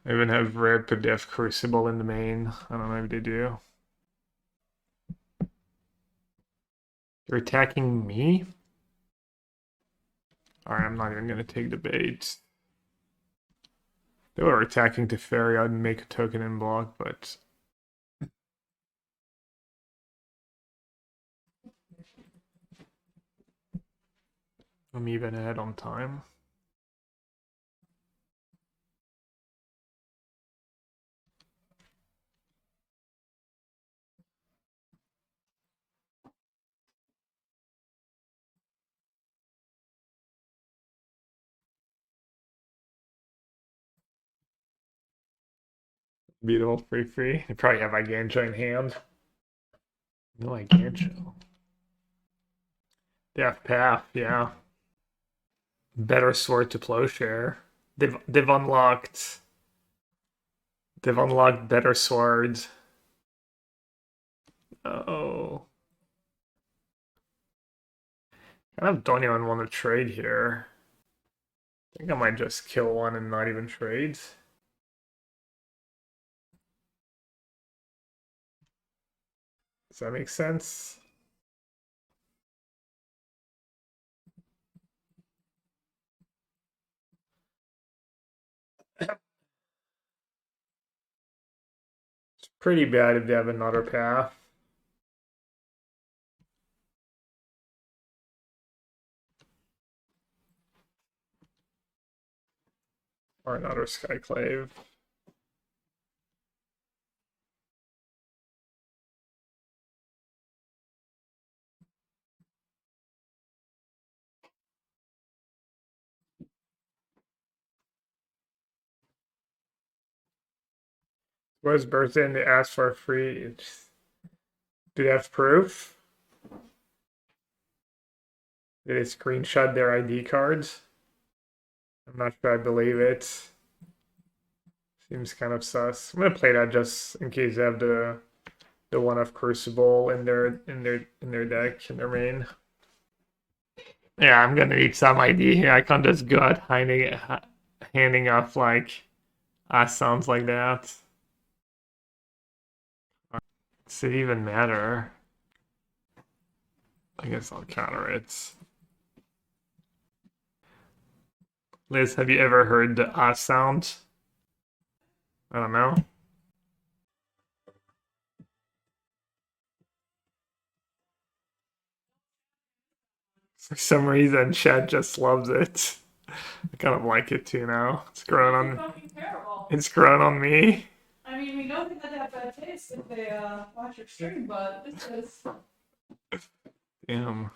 I even have Rare Pedef Crucible in the main. I don't know if they do. They're attacking me? Alright, I'm not even gonna take the bait. They were attacking to Fairy, I'd make a token and block, but I'm even ahead on time. Beautiful, free. They probably have Igancho in hand. No Igancho. They have Path, yeah. Better sword to plowshare. They've unlocked better swords. Oh. Kind of don't even want to trade here. I think I might just kill one and not even trade. Does that make sense? It's pretty bad if they have another path. Or another Skyclave. Was birthday and they asked for a free. Do they have proof? Did they screenshot their ID cards? I'm not sure I believe it. Seems kind of sus. I'm gonna play that just in case they have the one of Crucible in their deck in their main. Yeah, I'm gonna need some ID here. I can't just go out handing off like sounds like that. Does it even matter? I guess I'll counter it. Liz, have you ever heard the sound? I don't know. For some reason, Chad just loves it. I kind of like it too now. It's grown on. Fucking terrible. It's grown on me. I mean, we know that they have bad taste if they watch your stream, but this is. Damn.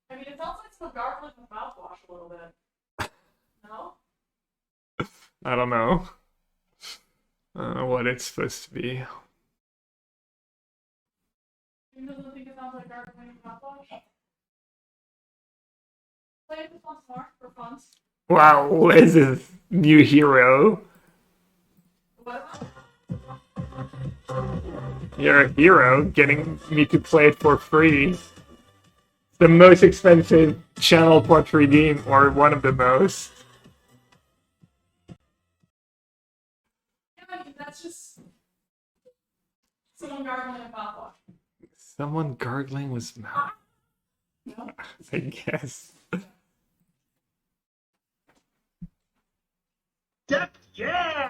I mean, it sounds like some gargling with mouthwash a little bit. No? I don't know what it's supposed to be. You doesn't think it sounds like gargling with mouthwash? Play it just once more for fun. Wow, Liz is new hero. What about? You're a hero, getting me to play it for free. The most expensive channel point to redeem, or one of the most. Yeah, I mean, that's just. Someone gargling with mouthwash. Someone gargling with mouth. No? I guess. Yeah!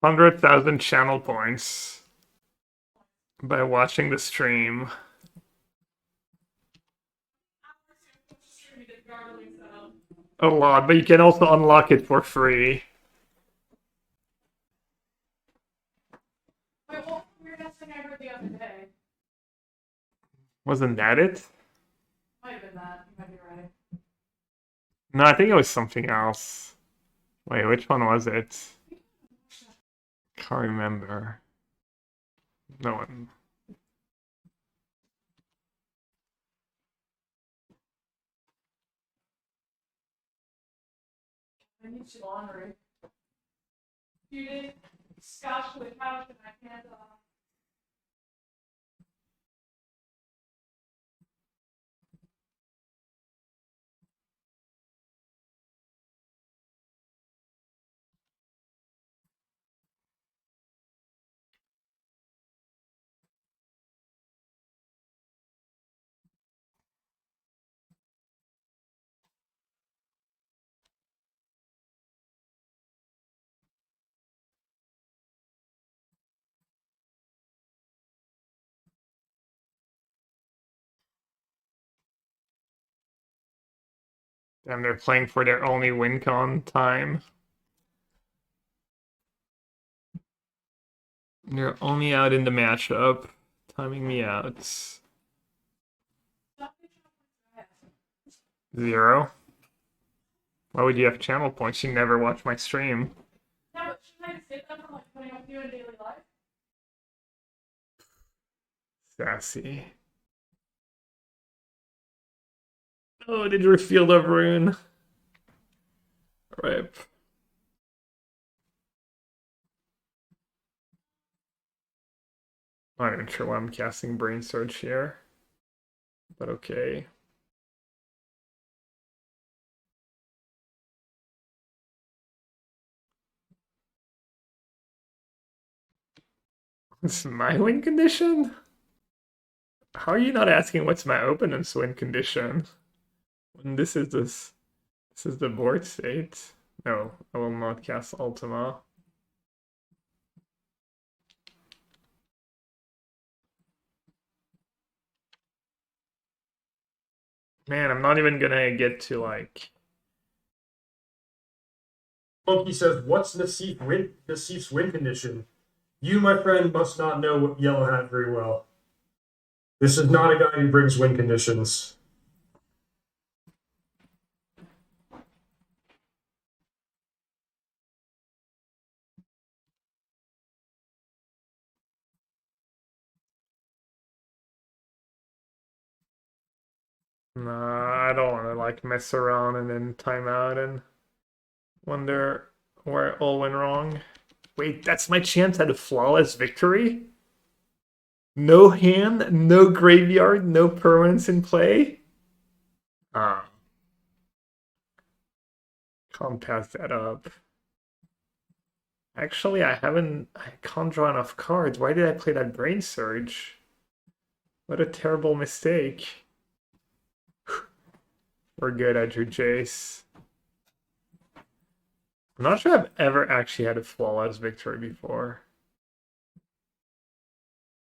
$100,000 channel points by watching the stream. A lot, but you can also unlock it for free. Wait, what was the weirdest thing I heard the other day? Wasn't that it? Might have been that. You might be right. No, I think it was something else. Wait, which one was it? Can't remember. No one. I need to laundry. You did scotch to the couch and I can't. Damn, they're playing for their only win con time. They're only out in the matchup, timing me out. 0. Why would you have channel points? You never watch my stream. Yeah, but shouldn't I save them from like putting up with you in daily life? Sassy. Oh, did you reveal the rune? Rip. I'm not even sure why I'm casting Brain Surge here. But okay. It's my win condition? How are you not asking what's my opponent's win condition? When this is the board state. No, I will not cast Ultima. Man, I'm not even gonna get to like. Monkey says, what's Nassif's win condition? You, my friend, must not know yellowhat very well. This is not a guy who brings win conditions. Nah, I don't want to like mess around and then time out and wonder where it all went wrong. Wait, that's my chance at a flawless victory? No hand, no graveyard, no permanents in play? Ah, can't pass that up. Actually, I can't draw enough cards. Why did I play that Brain Surge? What a terrible mistake. We're good, I drew Jace. I'm not sure I've ever actually had a flawless victory before.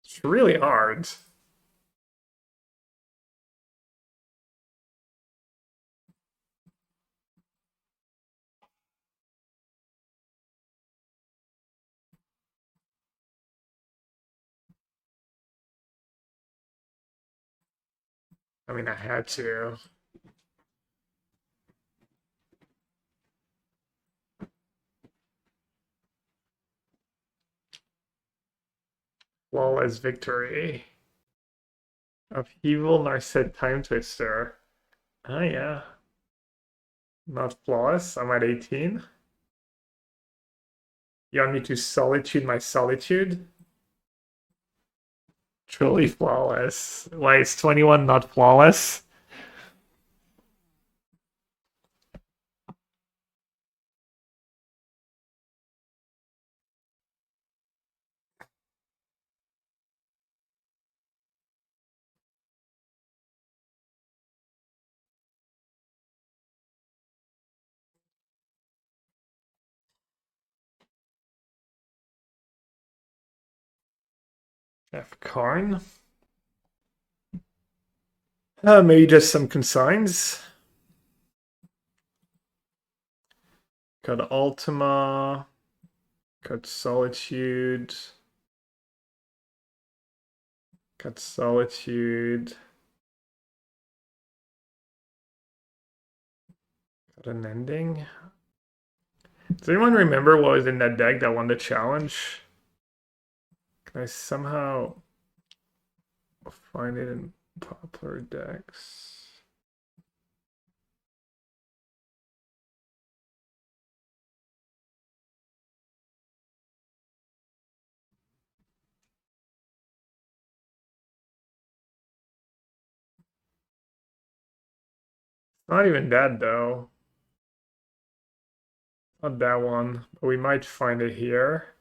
It's really hard. I mean, I had to. Flawless victory. Upheaval, Narset, Time Twister. Oh, yeah. Not flawless. I'm at 18. You want me to solitude my solitude? Truly flawless. Why is 21 not flawless? F Karn. Maybe just some consigns. Cut Ultima. Cut Solitude. Cut Solitude. Got an ending. Does anyone remember what was in that deck that won the challenge? Can I somehow find it in popular decks? Not even that though. Not that one, but we might find it here.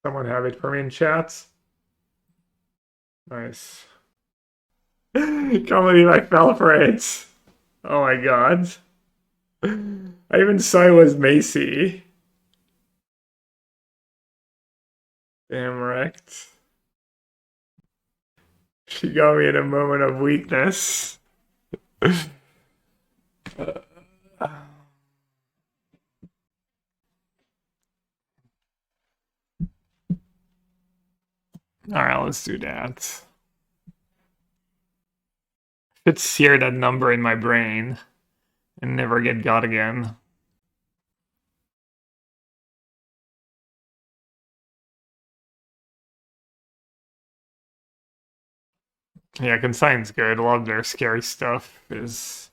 Someone have it for me in chat. Nice. Can't believe I fell for it. Oh my god. I even saw it was Macy. Damn wrecked. She got me in a moment of weakness. Alright, let's do that. Should sear that number in my brain and never get got again. Yeah, Consign's good. A lot of their scary stuff is...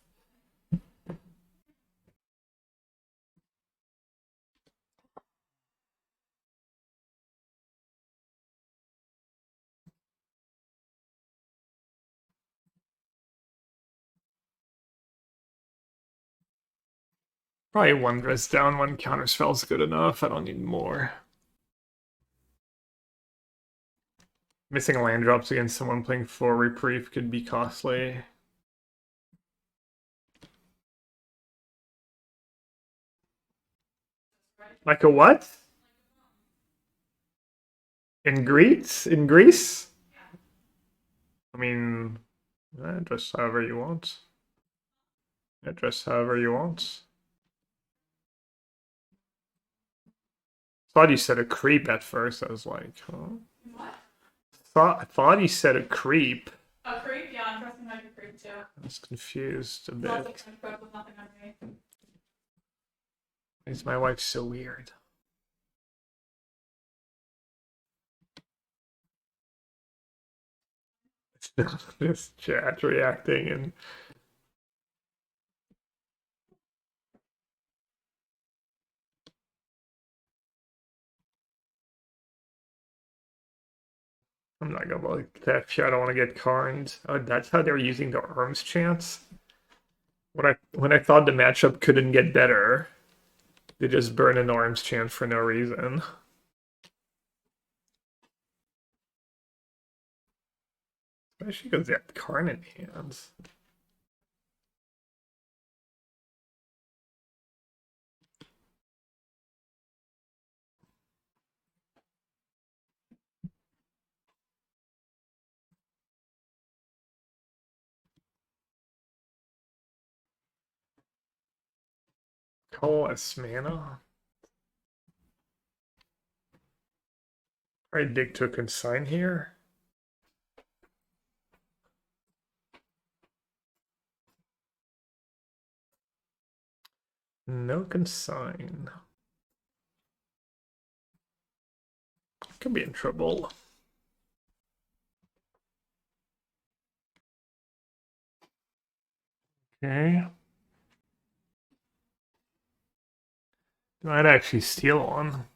Probably one dress down, one counterspell is good enough. I don't need more. Missing land drops against someone playing 4 Reprieve could be costly. Like a what? In Greece? In Greece? I mean, dress however you want. Dress however you want. Thought you said a creep at first. I was like, huh? What? Thought you said a creep. A creep? Yeah, I'm dressing like a creep too. I was confused a It's also bit. trench coat with nothing underneath. Why is my wife so weird? This chat reacting and I'm not gonna like that. I don't want to get carned. Oh, that's how they're using the arms chance. When I thought the matchup couldn't get better, they just burn an arms chant for no reason. Especially because they have Karn in hands. Colorless mana. Alright, dig to a consign here. No consign. Could be in trouble. Okay. Might actually steal one.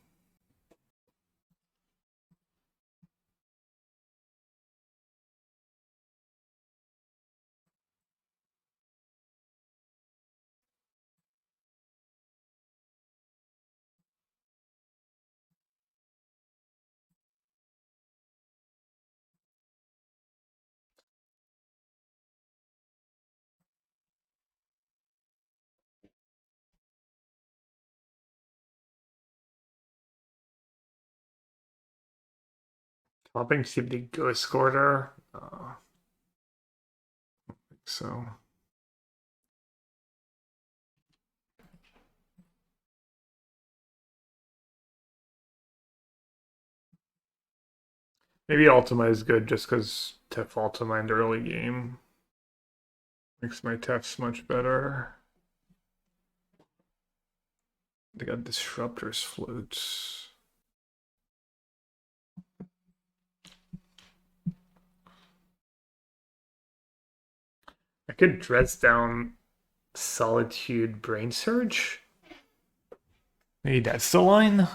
Topping see the ghost order. So maybe Ultima is good just because Tef Ultima in the early game makes my Tefs much better. They got Disruptors floats. I could dress down Solitude Brain Surge. Maybe that's the line.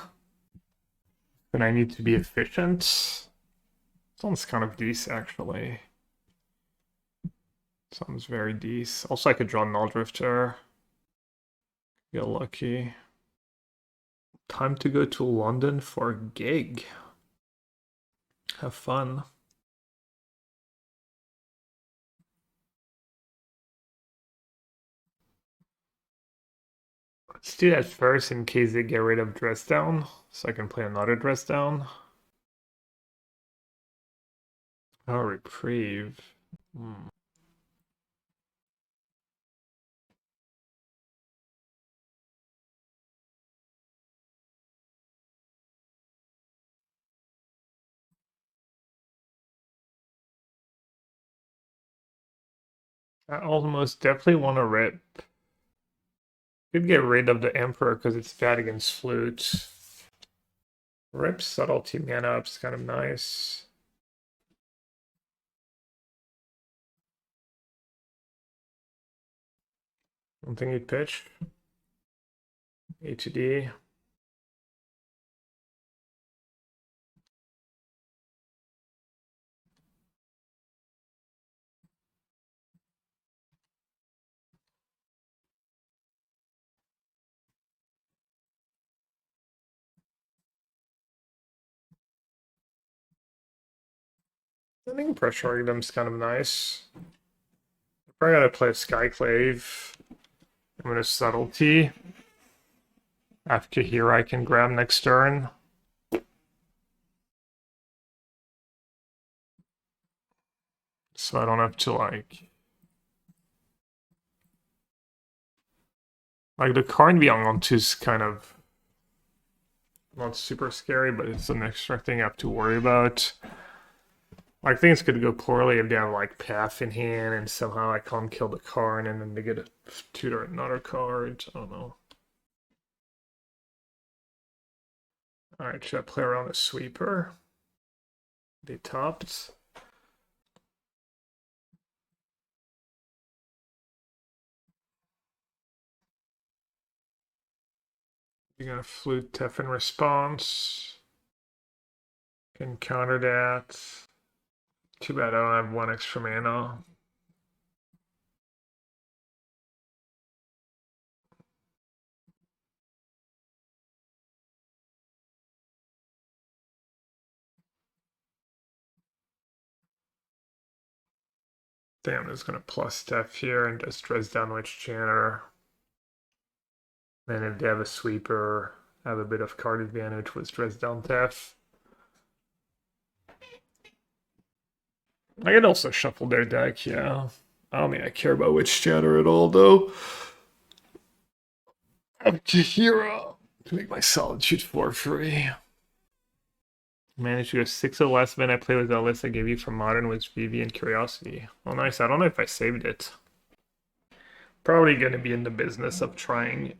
Then I need to be efficient. Sounds kind of decent, actually. Sounds very decent. Also, I could draw Null Drifter. Get lucky. Time to go to London for a gig. Have fun. Let's do that first in case they get rid of Dress Down, so I can play another Dress Down. Oh, Reprieve. I almost definitely want to rip. Could get rid of the Emperor because it's bad against Flute. Rip Subtlety mana up's kind of nice. One thing he'd pitch. HD. I think Pressure Item's kind of nice. I probably gotta play Skyclave. I'm gonna Subtlety. After here, I can grab next turn. So I don't have to like the card beyond on two is kind of not super scary, but it's an extra thing I have to worry about. Like things could go poorly if they have like path in hand and somehow I can't kill the card and then they get a tutor another card. I don't know. Alright, should I play around a sweeper? They topped. You're gonna flute Tef in response. Can counter that. Too bad I don't have one extra mana. Damn, it's gonna plus Tef here and just dress down Witch Chanter. Then if they have a sweeper, have a bit of card advantage with dress down Tef. I could also shuffle their deck, yeah. I don't think I care about Witch Chanter at all, though. I'm just hero to make my Solitude 4-free. Managed to go 6 of the last event I played with that list I gave you from Modern with VV and Curiosity. Oh, nice. I don't know if I saved it. Probably going to be in the business of trying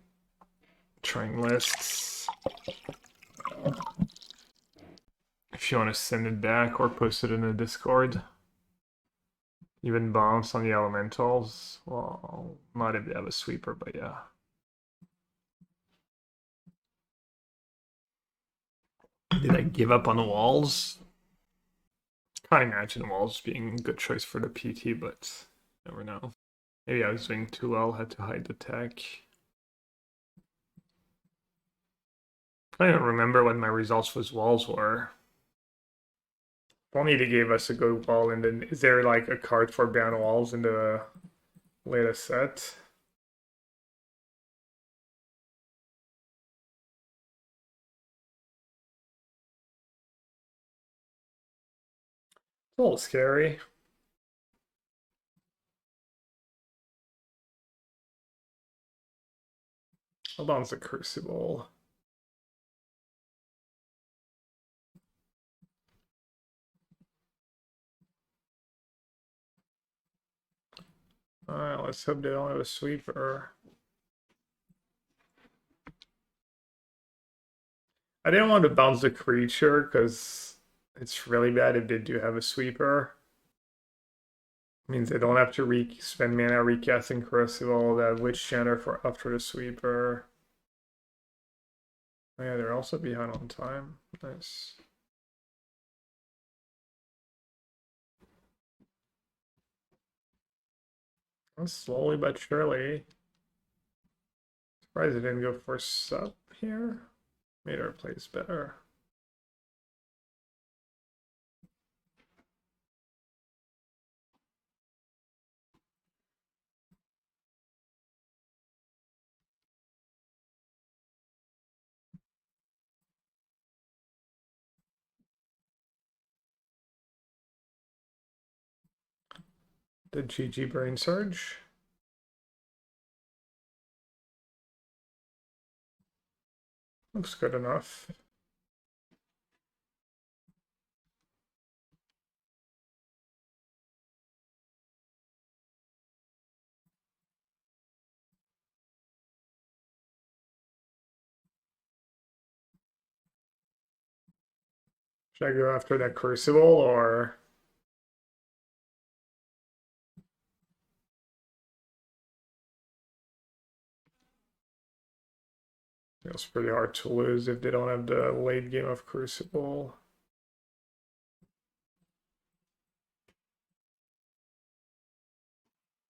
lists. If you want to send it back or post it in the Discord. Even bounce on the elementals. Well, not if they have a sweeper, but yeah. Did I give up on the walls? Can't imagine walls being a good choice for the PT, but never know. Maybe I was doing too well, had to hide the tech. I don't remember what my results with walls were. If only they gave us a good wall, and then is there like a card for ban walls in the latest set? It's a little scary. Hold on, it's a Crucible. Alright, let's hope they don't have a sweeper. I didn't want to bounce the creature because it's really bad if they do have a sweeper. Means they don't have to spend mana recasting Crucible, that Witch Chanter for after the sweeper. Oh yeah, they're also behind on time. Nice. Well, slowly but surely. Surprised it didn't go for sub here. Made our plays better. The GG Brain Surge. Looks good enough. Should I go after that Crucible or? Feels pretty hard to lose if they don't have the late game of Crucible.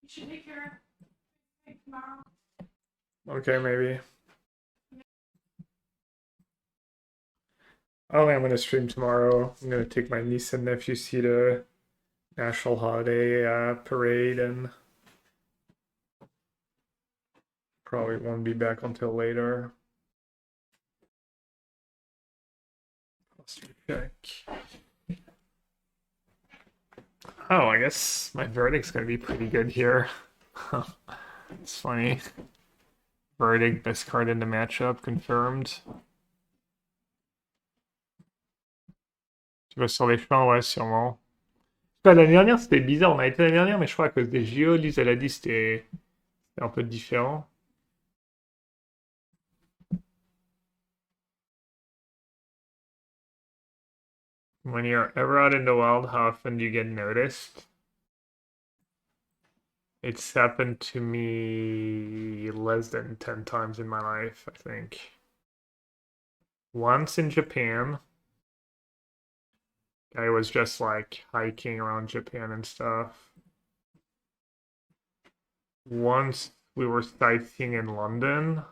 You should take your pick tomorrow. Okay, maybe. I don't think I'm going to stream tomorrow. I'm going to take my niece and nephew to the National Holiday Parade and probably won't be back until later. Let's check. Oh, I guess my verdict's gonna be pretty good here. It's funny. Verdict, best card in the matchup, confirmed. Tu vas sur les champs, ouais, sûrement. L'année dernière, c'était bizarre. On a été l'année dernière, mais je crois à cause des JO, Lise, elle a dit c'était un peu différent. When you're ever out in the wild, how often do you get noticed? It's happened to me less than 10 times in my life, I think. Once in Japan, I was just like hiking around Japan and stuff. Once we were sightseeing in London.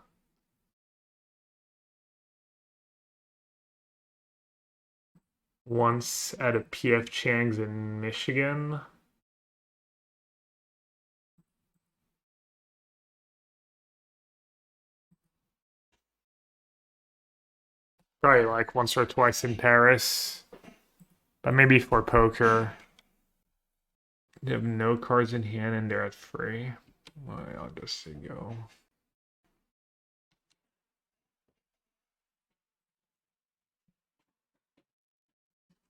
Once at a PF Chang's in Michigan. Probably like once or twice in Paris. But maybe for poker. You have no cards in hand and they're at free. Well, I'll just say go.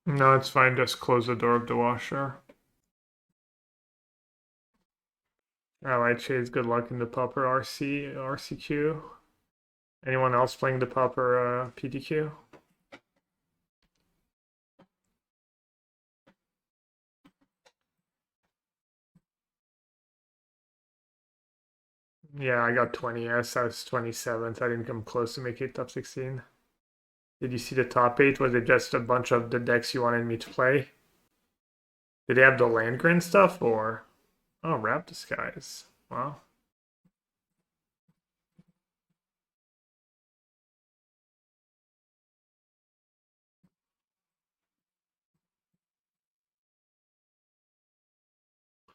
No, it's fine. Just close the door of the washer. Alright, Chase, good luck in the Popper RCQ. Anyone else playing the Popper PTQ? Yeah, I got 20s. I was 27th. I didn't come close to make it top 16. Did you see the top 8? Was it just a bunch of the decks you wanted me to play? Did they have the Landgren stuff or? Oh, Wrap Disguise. Wow.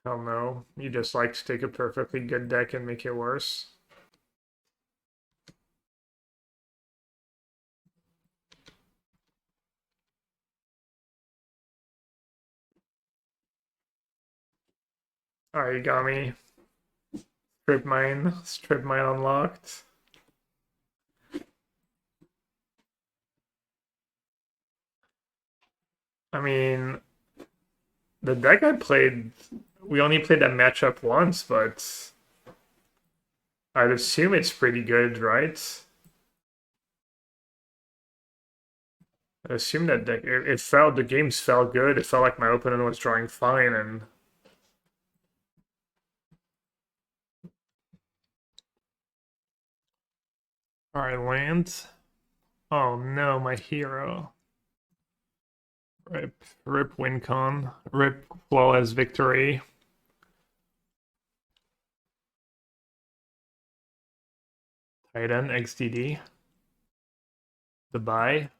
Hell no. You just like to take a perfectly good deck and make it worse. Alright, you got me. Strip mine unlocked. I mean, the deck I played, we only played that matchup once, but I'd assume it's pretty good, right? I assume that deck, it felt, the games felt good. It felt like my opponent was drawing fine, and alright, land. Oh no, my hero. Rip WinCon. Rip flawless victory. Titan XDD. The buy.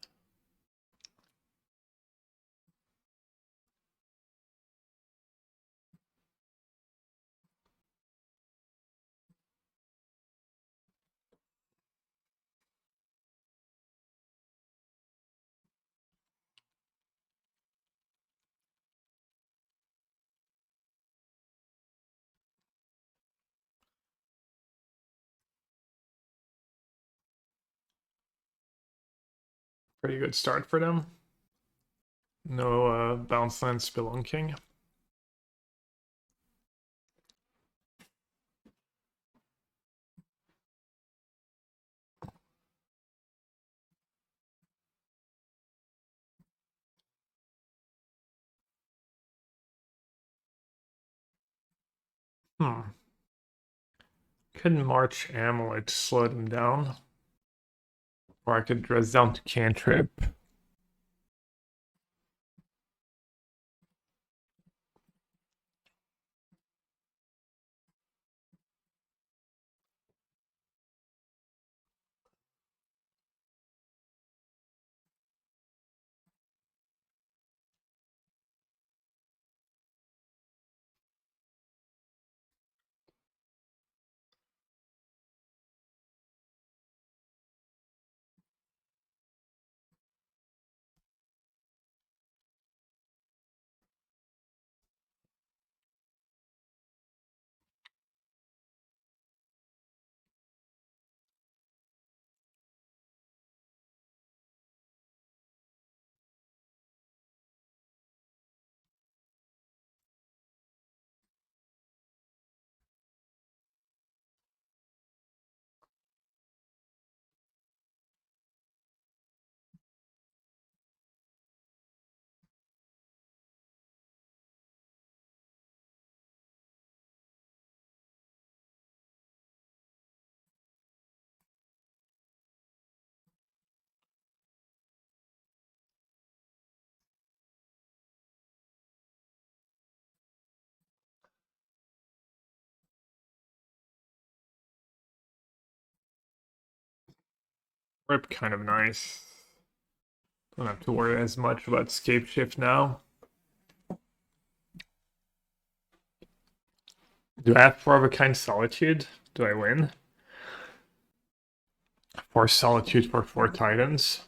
Pretty good start for them. No bounce land spelunking. Couldn't March Amulet to slow them down. Or I could dress down to cantrip. Rip kind of nice. Don't have to worry as much about scape shift now. Do I have 4 of a kind solitude? Do I win? 4 solitude for 4 titans.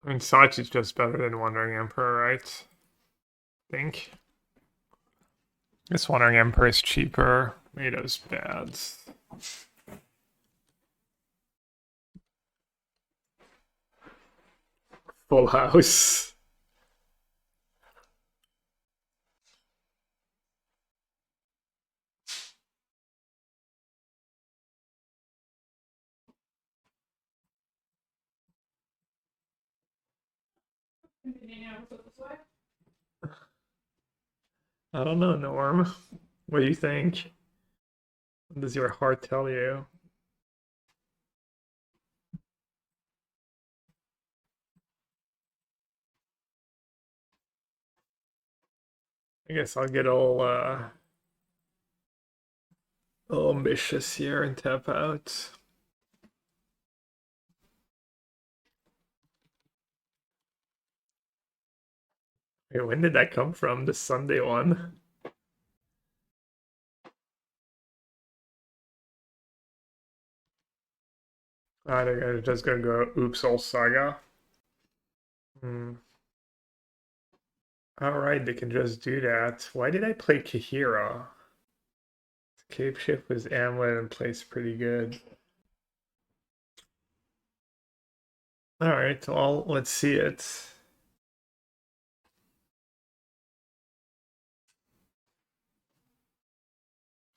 I mean, Solitude's just better than Wandering Emperor, right? I think. This Wandering Emperor is cheaper. Mato's bad. Full house. I don't know, Norm. What do you think? What does your heart tell you? I guess I'll get all ambitious here and tap out. Wait, when did that come from? The Sunday one? Ah, they're just gonna go oops all saga. Alright, they can just do that. Why did I play Kahira? Cape Shift was Amulet and plays pretty good. Alright, well, let's see it.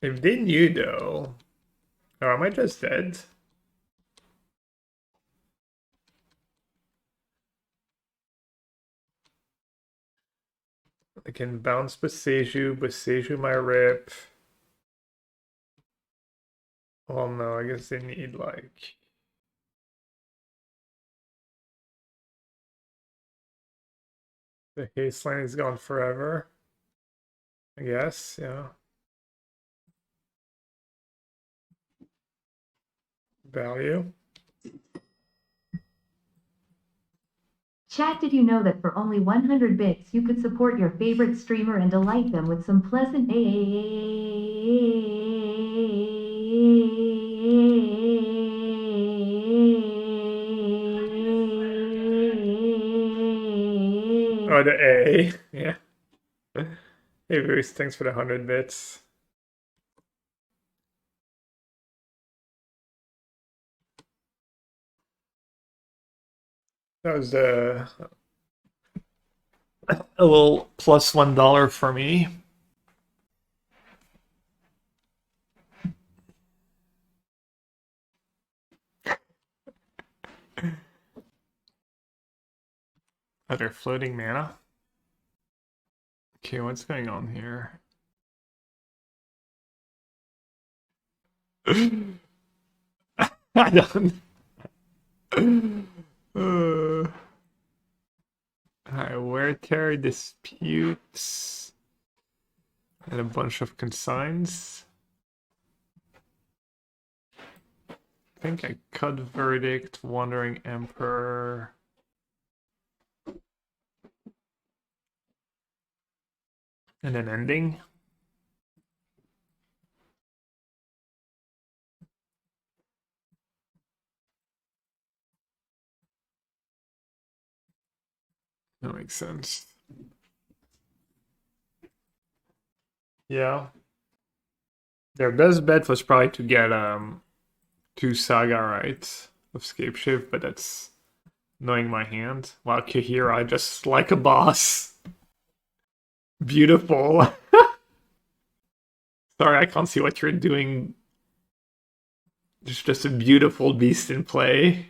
If they knew though. Oh, am I just dead? I can bounce Boseiju my rip. Oh no, I guess they need like... The haste line is gone forever. I guess, yeah. Value. Chat, did you know that for only 100 bits you could support your favorite streamer and delight them with some pleasant Oh, the A. Yeah. Hey, Bruce, thanks for the 100 bits. That was a little plus $1 for me. Other floating mana. Okay, what's going on here? I don't. Alright, wear Terry disputes and a bunch of consigns. I think I cut verdict, Wandering Emperor. And an ending. That makes sense. Yeah. Their best bet was probably to get 2 Saga right of Scape Shift, but that's knowing my hand. Wow, Kahira, just like a boss. Beautiful. Sorry, I can't see what you're doing. Just a beautiful beast in play.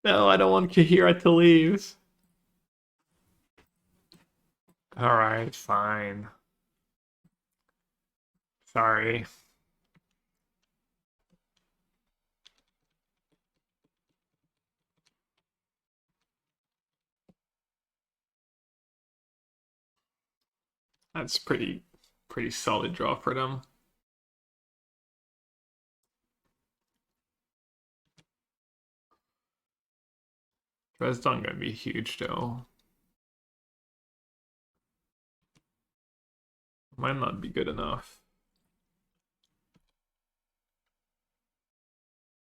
No, I don't want Kahira to leave. Alright, fine. Sorry. That's pretty solid draw for them. Dresden gonna be huge though. Might not be good enough.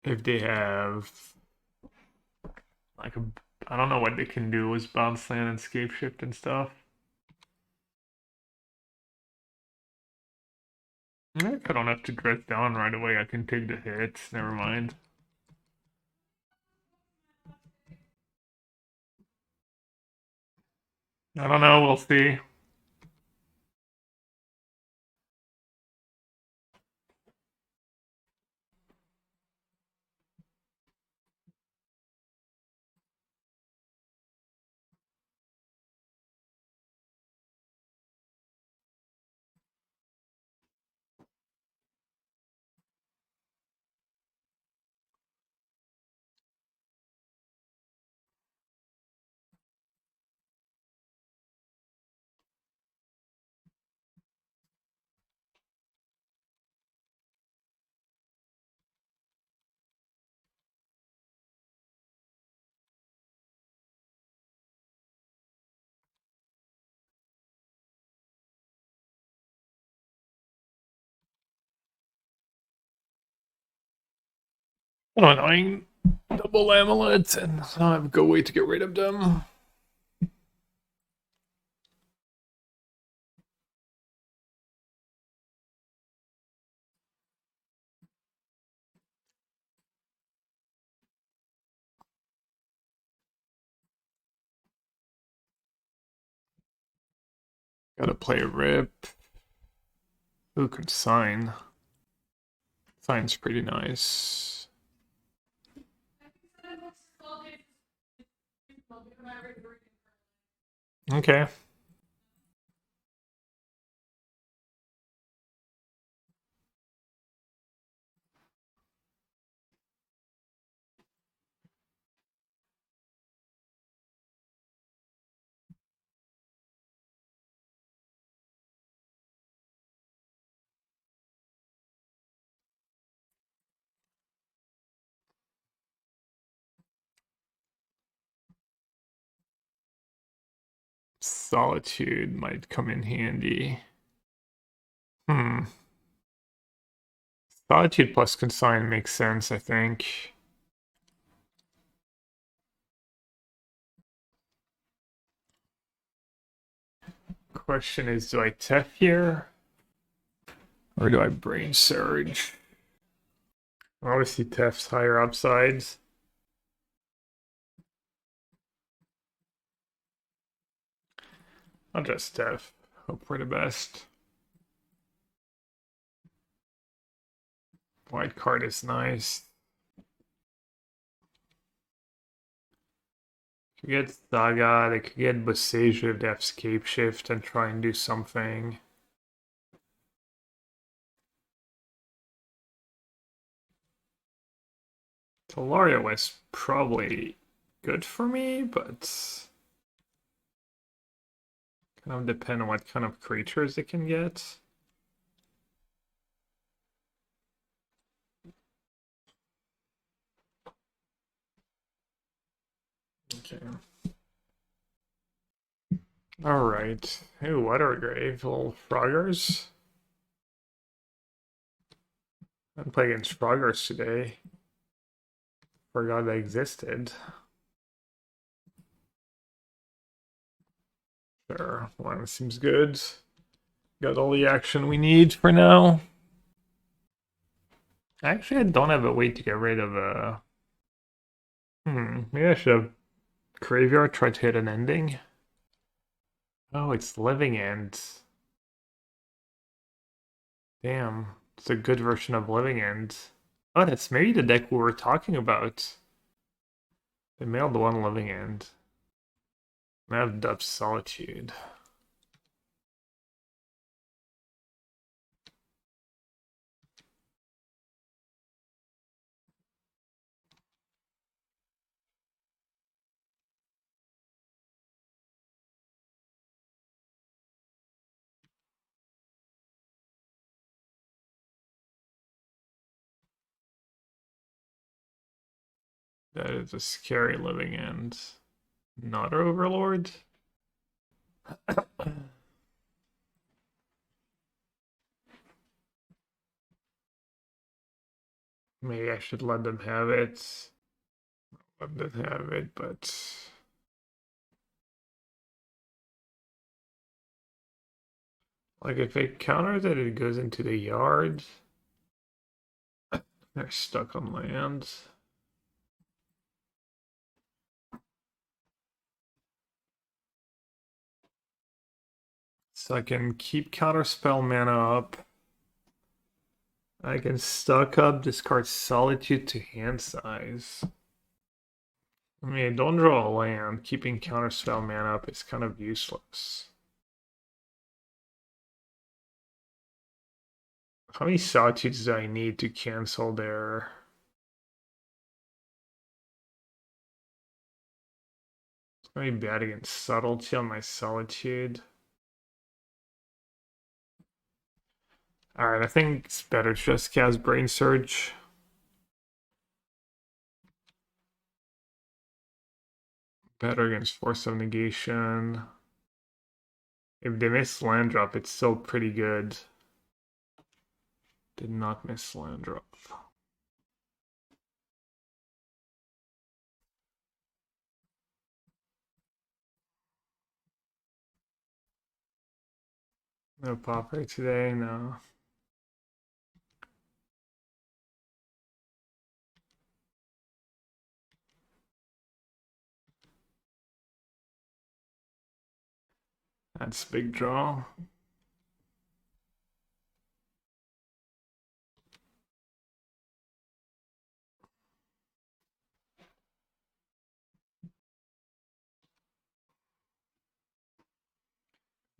If they have like I don't know what they can do with bounce land and scape shift and stuff. If I don't have to dress down right away, I can take the hits. Never mind. I don't know. We'll see. Oh, annoying. Double amulets, and I have a good way to get rid of them. Gotta play Rip. Who could sign? Sign's pretty nice. Okay. Solitude might come in handy. Solitude plus Consign makes sense, I think. Question is, do I Tef here? Or do I Brain Surge? Obviously, Tef's higher upsides. I'll just Tef. Hope for the best. White card is nice. Could get Saga, they could get Boseiju if they have Scape Shift and try and do something. Tolaria was probably good for me, but kind of depend on what kind of creatures they can get. Okay. Alright. Ooh, Watergrave, little Froggers. I'm playing against Froggers today. Forgot they existed. Sure, one seems good. Got all the action we need for now. Actually, I don't have a way to get rid of maybe I should have Graveyard try to hit an ending. Oh, it's Living End. Damn, it's a good version of Living End. Oh, that's maybe the deck we were talking about. They mailed one Living End. I have Depth Solitude. That is a scary Living End. Not Overlord? Maybe I should let them have it. Let them have it, but like if it counters it, it goes into the yard. They're stuck on land. So I can keep counterspell mana up. I can stock up, discard Solitude to hand size. I mean, I don't draw a land. Keeping counterspell mana up is kind of useless. How many Solitudes do I need to cancel their... It's gonna be bad against Subtlety on my Solitude. Alright, I think it's better to just cast Brain Surge. Better against Force of Negation. If they miss land drop, it's still pretty good. Did not miss land drop. No popper today, no. That's big draw.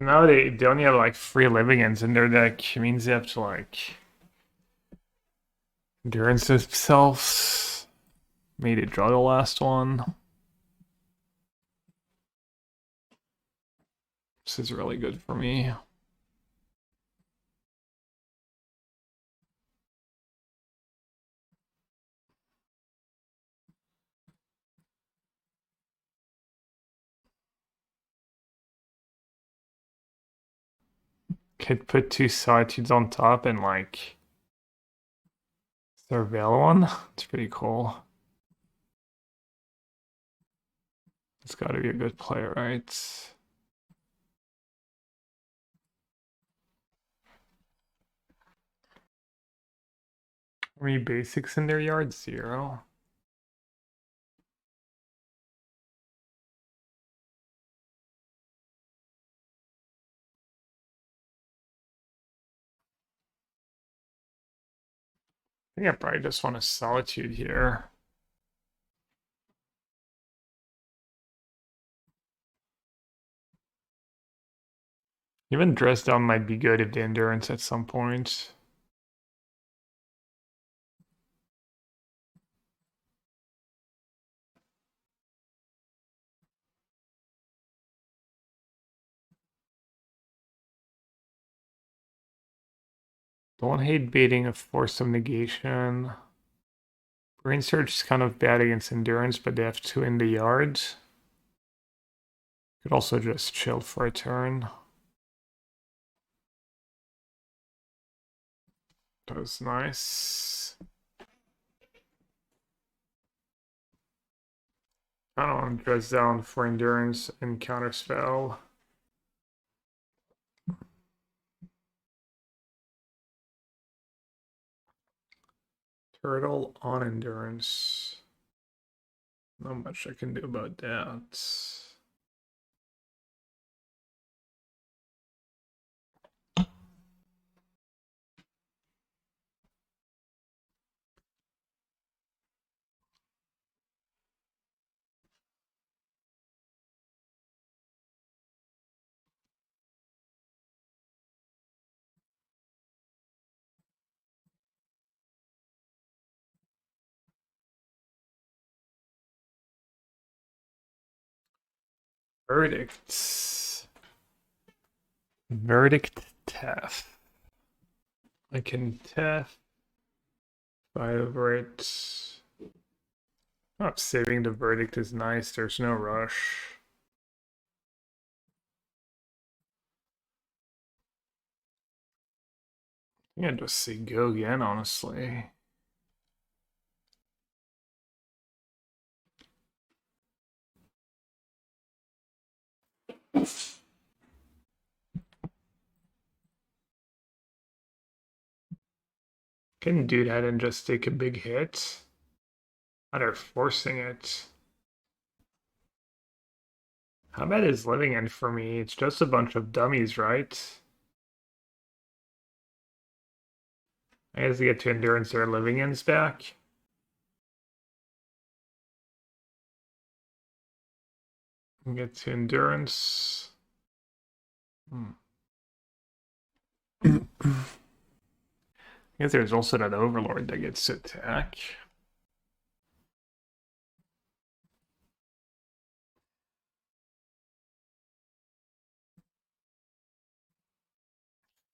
Now they only have like 3 living ends in their deck. It means they have to like endurance themselves. Maybe they draw the last one. This is really good for me. Could put 2 Solitudes on top and like surveil one. It's pretty cool. It's gotta be a good play, right? How many basics in their yard? 0. I think I probably just want a Solitude here. Even dress down might be good if the endurance at some point. Don't hate baiting a Force of Negation. Brain Surge is kind of bad against endurance, but they have 2 in the yard. Could also just chill for a turn. That was nice. I don't want to dress down for endurance and counterspell. Turtle on endurance. Not much I can do about that. Verdicts. Verdict Tef. I can Tef. Fight over it. Oh, saving the verdict is nice. There's no rush. I think I'd just say go again, honestly. Can do that and just take a big hit. They're forcing it. How bad is living end for me? It's just a bunch of dummies, right? I guess to get to endurance their living ends back. And get to endurance. I guess there's also that overlord that gets to attack.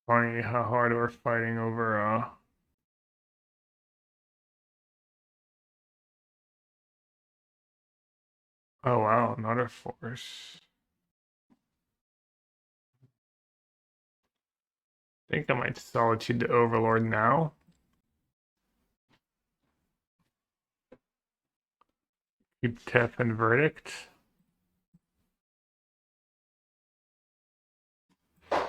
Funny how hard we're fighting over oh wow, another force. I think I might solitude the overlord now. Keep Tef and verdict. I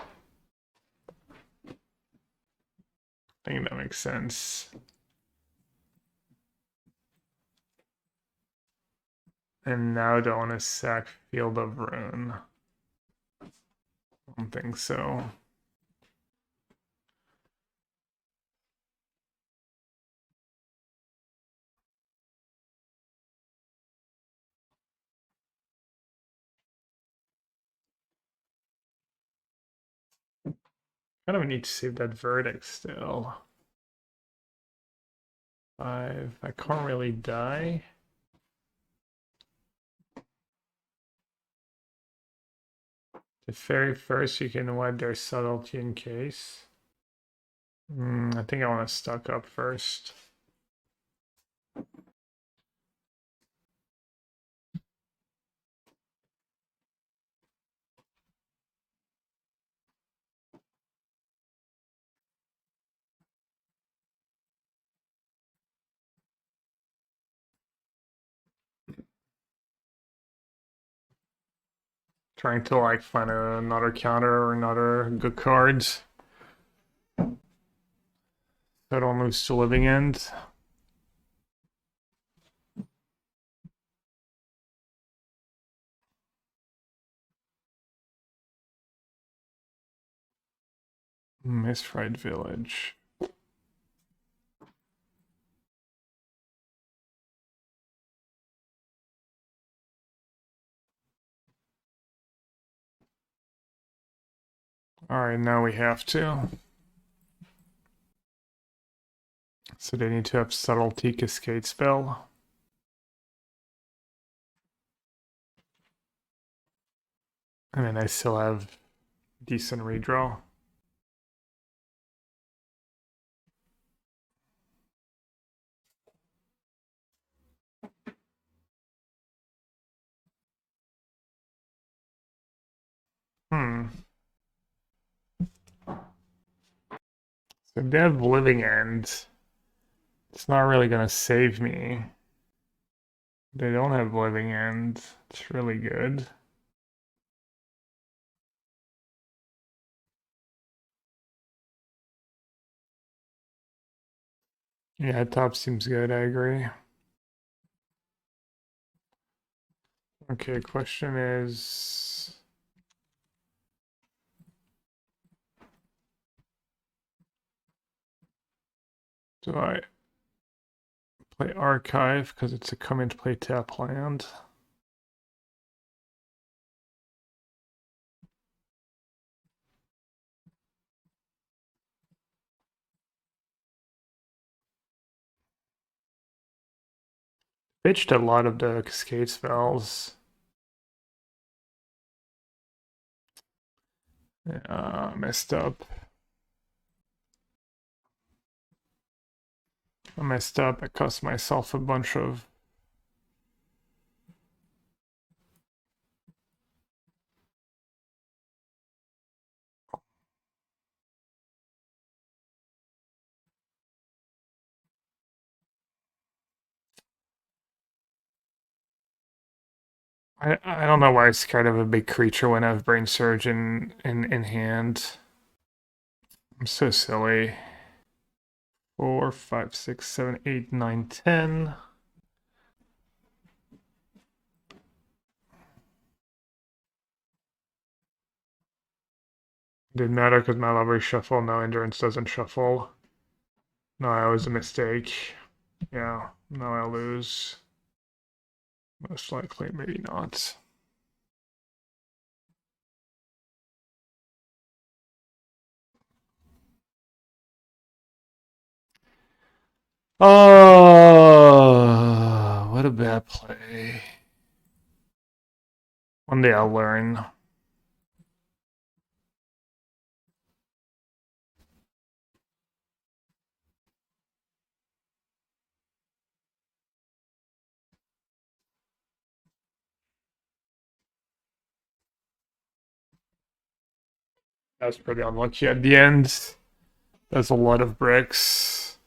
think that makes sense. And now don't want to sack Field of Ruin. I don't think so. Kind of need to save that verdict still. 5. I can't really die. The fairy first, you can wipe their subtlety in case. I think I want to stock up first. Trying to like find another counter or another good cards. So I don't lose to living end. Misfried Village. Alright, now we have to. So they need to have Subtlety Cascade spell. And then I still have decent redraw. So they have living end. It's not really gonna save me. They don't have living end. It's really good. Yeah, top seems good, I agree. Okay, question is... Do I play Archive because it's a come into play tap land? Pitched a lot of the Cascade spells. Messed up. I messed up. I cost myself a bunch of... I don't know why I scared of a big creature when I have Brain Surge in hand. I'm so silly. 4, 5, 6, 7, 8, 9, 10. Didn't matter because my library shuffle. No, endurance doesn't shuffle. No, that was a mistake. Yeah, now I lose. Most likely, maybe not. Oh, what a bad play. One day I'll learn. That was pretty unlucky at the end. There's a lot of bricks.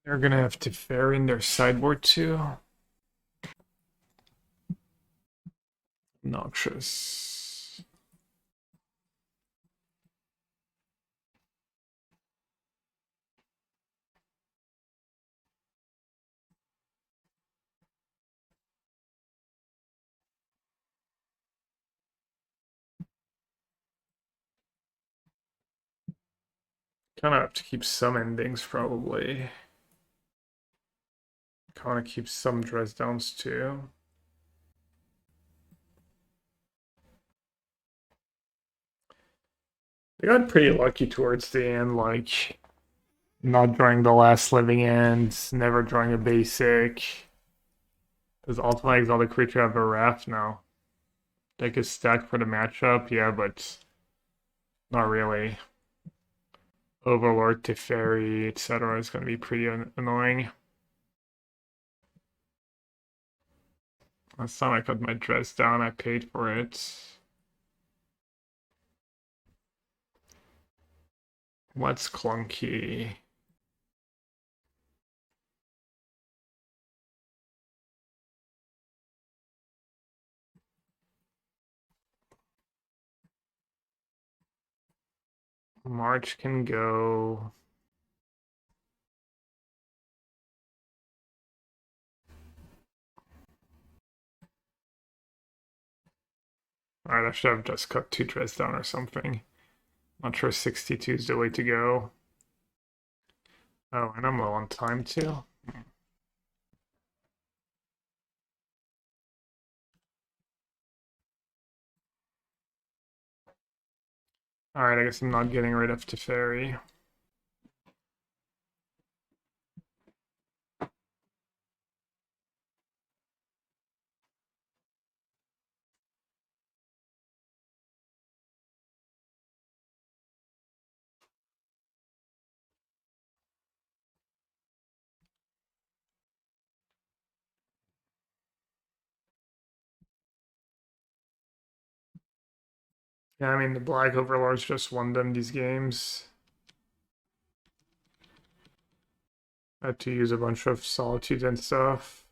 They're gonna have to fair in their sideboard too. Noxious. Kind of have to keep some endings probably. Kind of keep some dress downs too. They got pretty lucky towards the end, like not drawing the last living end, never drawing a basic. Does Ultimate Exotic Creature have a raft now? Deck is stacked for the matchup, yeah, but not really. Overlord, Teferi, etc. is going to be pretty annoying. Last time I cut my dress down, I paid for it. What's clunky? March can go. Alright, I should have just cut 2 dress down or something. Not sure 62 is the way to go. Oh, and I'm low on time too. Alright, I guess I'm not getting rid of Teferi. Yeah, I mean, the Black Overlords just won them these games. Had to use a bunch of Solitude and stuff.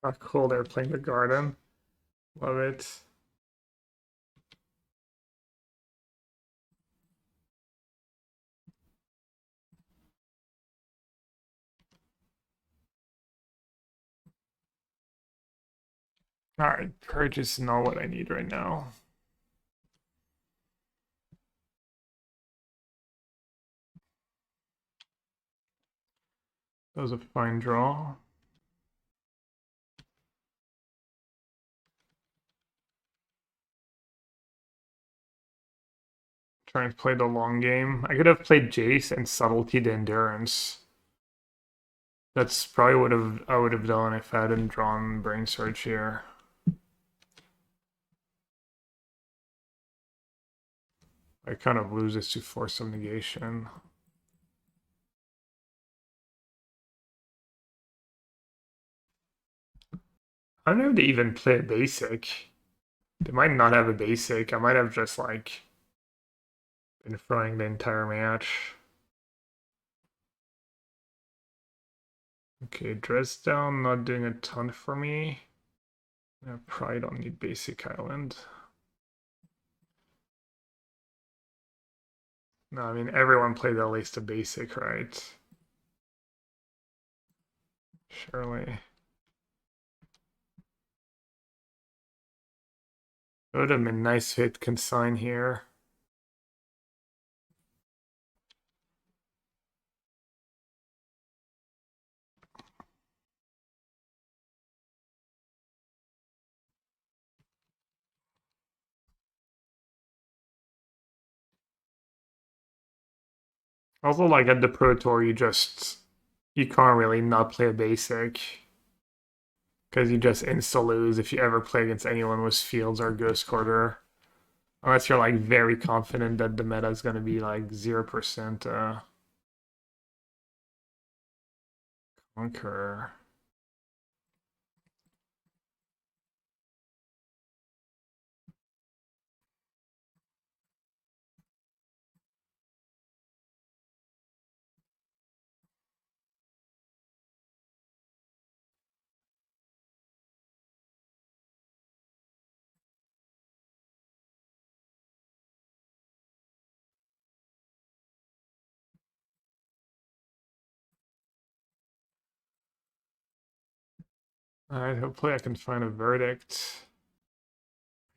Oh, cool, they're playing the Garden. Love it. Alright, Purge is not what I need right now. That was a fine draw. Trying to play the long game. I could have played Jace and Subtlety to Endurance. That's probably what I would have done if I hadn't drawn Brain Surge here. I kind of lose this to Force of Negation. I don't know if they even play a basic. They might not have a basic. I might have just like been throwing the entire match. Okay, dress down, not doing a ton for me. I probably don't need basic island. No, I mean everyone played at least a basic, right? Surely. It would have been nice to hit consign here. Also, like at the Pro Tour, you can't really not play a basic because you just insta lose if you ever play against anyone with Fields or Ghost Quarter, unless you're like very confident that the meta is going to be like 0% Conqueror. Alright, hopefully I can find a verdict.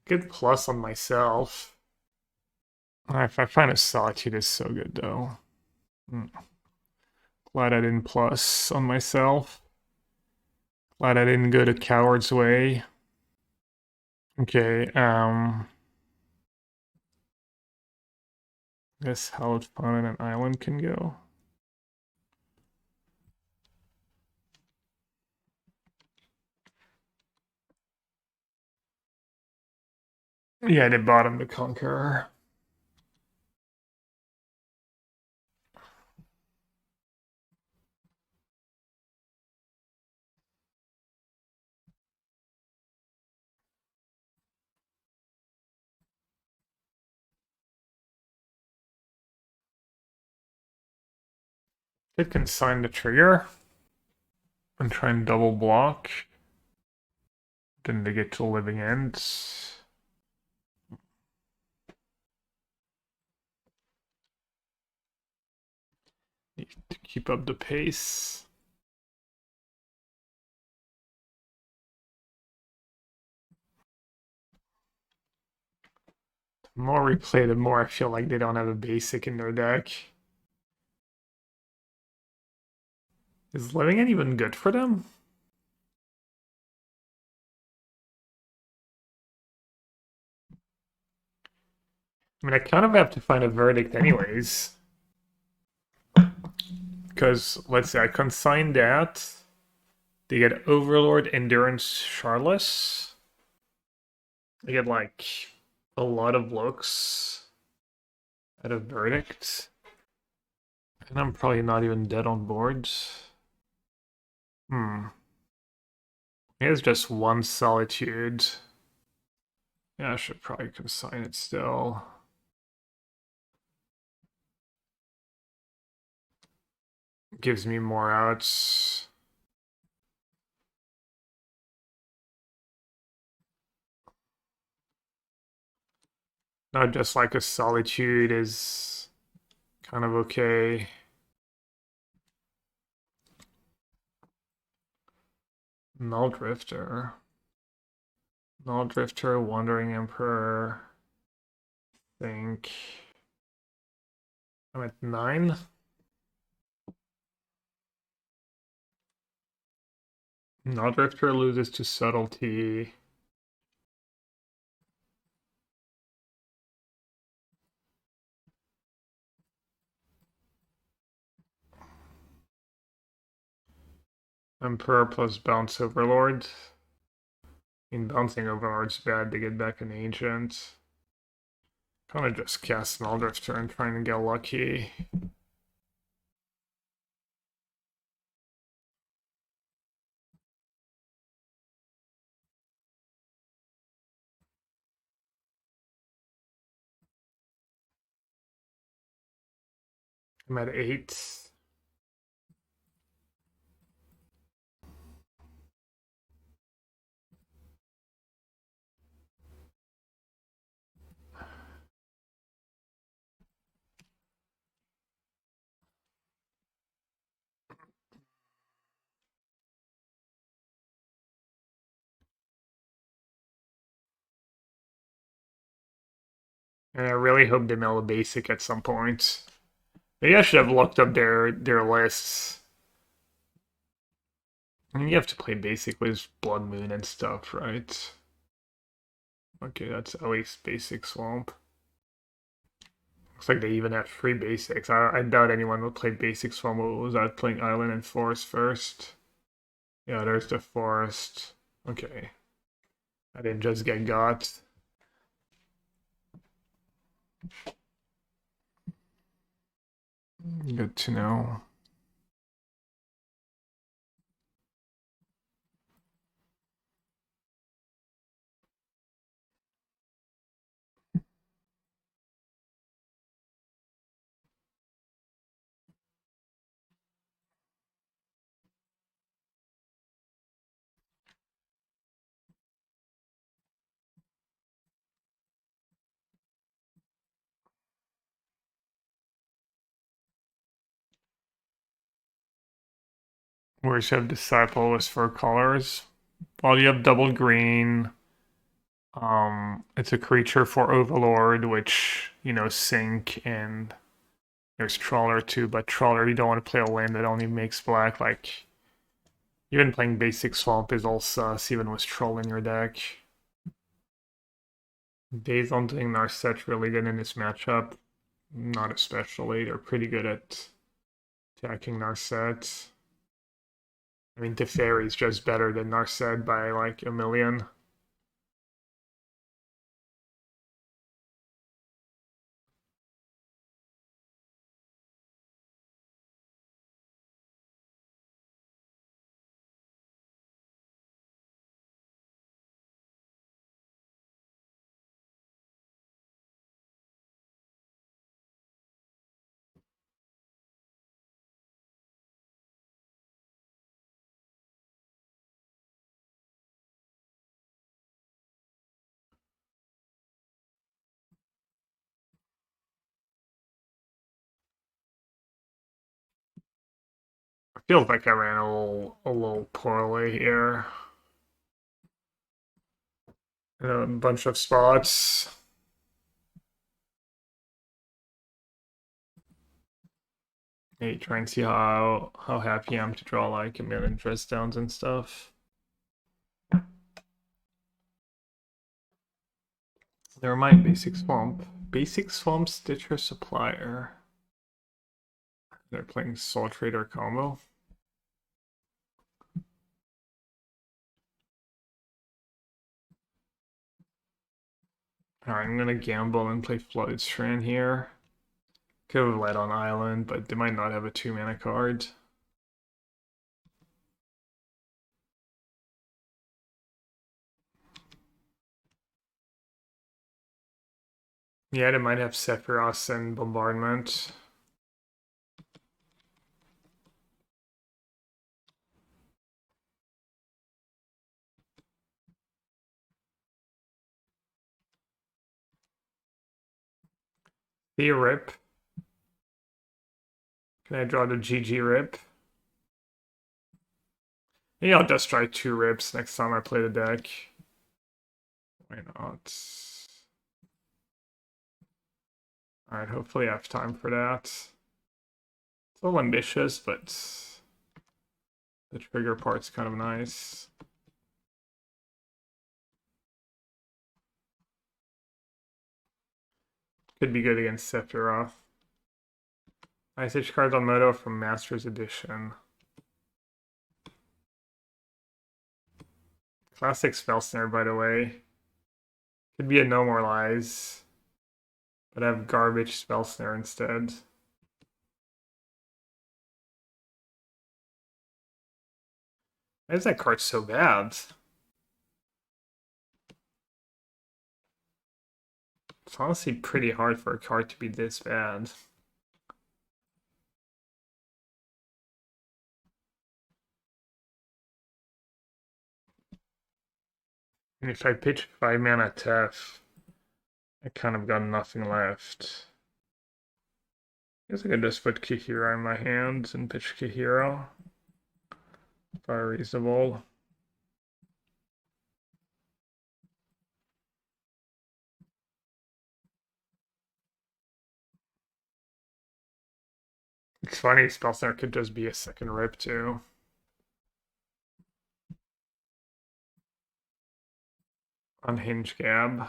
Good plus on myself. If I find a Solitude, is so good though. Glad I didn't plus on myself. Glad I didn't go to Coward's Way. Okay, guess Hallowed Fawn and an island can go. Yeah, they bottom the Conqueror. It can sign the trigger and try and double block. Then they get to living ends. Need to keep up the pace. The more we play, the more I feel like they don't have a basic in their deck. Is living end even good for them? I mean, I kind of have to find a verdict anyways. Because, let's say, I consign that. They get Overlord, Endurance, Charless. They get, like, a lot of looks at a verdict. And I'm probably not even dead on boards. Here's just one Solitude. Yeah, I should probably consign it still. Gives me more outs. Not just like a Solitude is kind of okay. Null Drifter. Null Drifter, Wandering Emperor. I think I'm at 9. Null Drifter loses to Subtlety. Emperor plus Bounce Overlord. I mean, Bouncing Overlord's bad to get back an Ancient. Kind of just cast Null Drifter and trying to get lucky. I'm at 8. And I really hope they mill a basic at some point. Maybe I should have looked up their lists. I mean, you have to play basic with Blood Moon and stuff, right? Okay, that's at least basic Swamp. Looks like they even have 3 basics. I doubt anyone would play basic Swamp without playing Island and Forest first. Yeah, there's the Forest. Okay. I didn't just get got. Good to know. Whereas you have Disciple is for colors. Well, you have double green. It's a creature for Overlord, which, sink, and there's Trawler too, but Trawler, you don't want to play a land that only makes black. Like, even playing basic Swamp is all sus, even with Troll in your deck. Days on doing Narset really good in this matchup. Not especially. They're pretty good at attacking Narset. I mean, Teferi's just better than Narset by like a million. I feel like I ran a little poorly here. A bunch of spots. Hey, trying to see how happy I am to draw like a million dress downs and stuff. Never mind, basic Swamp. Basic Swamp Stitcher Supplier. They're playing Soul Trader combo. Alright, I'm gonna gamble and play Flooded Strand here. Could have led on Island, but they might not have a 2-mana card. Yeah, they might have Sephiroth and Bombardment. The Rip. Can I draw the GG Rip? Maybe I'll just try 2 Rips next time I play the deck. Why not? Alright, hopefully I have time for that. It's a little ambitious, but the trigger part's kind of nice. Could be good against Sephiroth. Ice Age cards on Moto from Masters Edition. Classic Spell Snare, by the way. Could be a No More Lies, but I have garbage Spell Snare instead. Why is that card so bad? It's honestly pretty hard for a card to be this bad. And if I pitch 5-mana Tef, I kind of got nothing left. I guess I could just put Kihira in my hands and pitch Kihira. Very reasonable. It's funny, Spellsnare could just be a second Rip too. Unhinged Gab.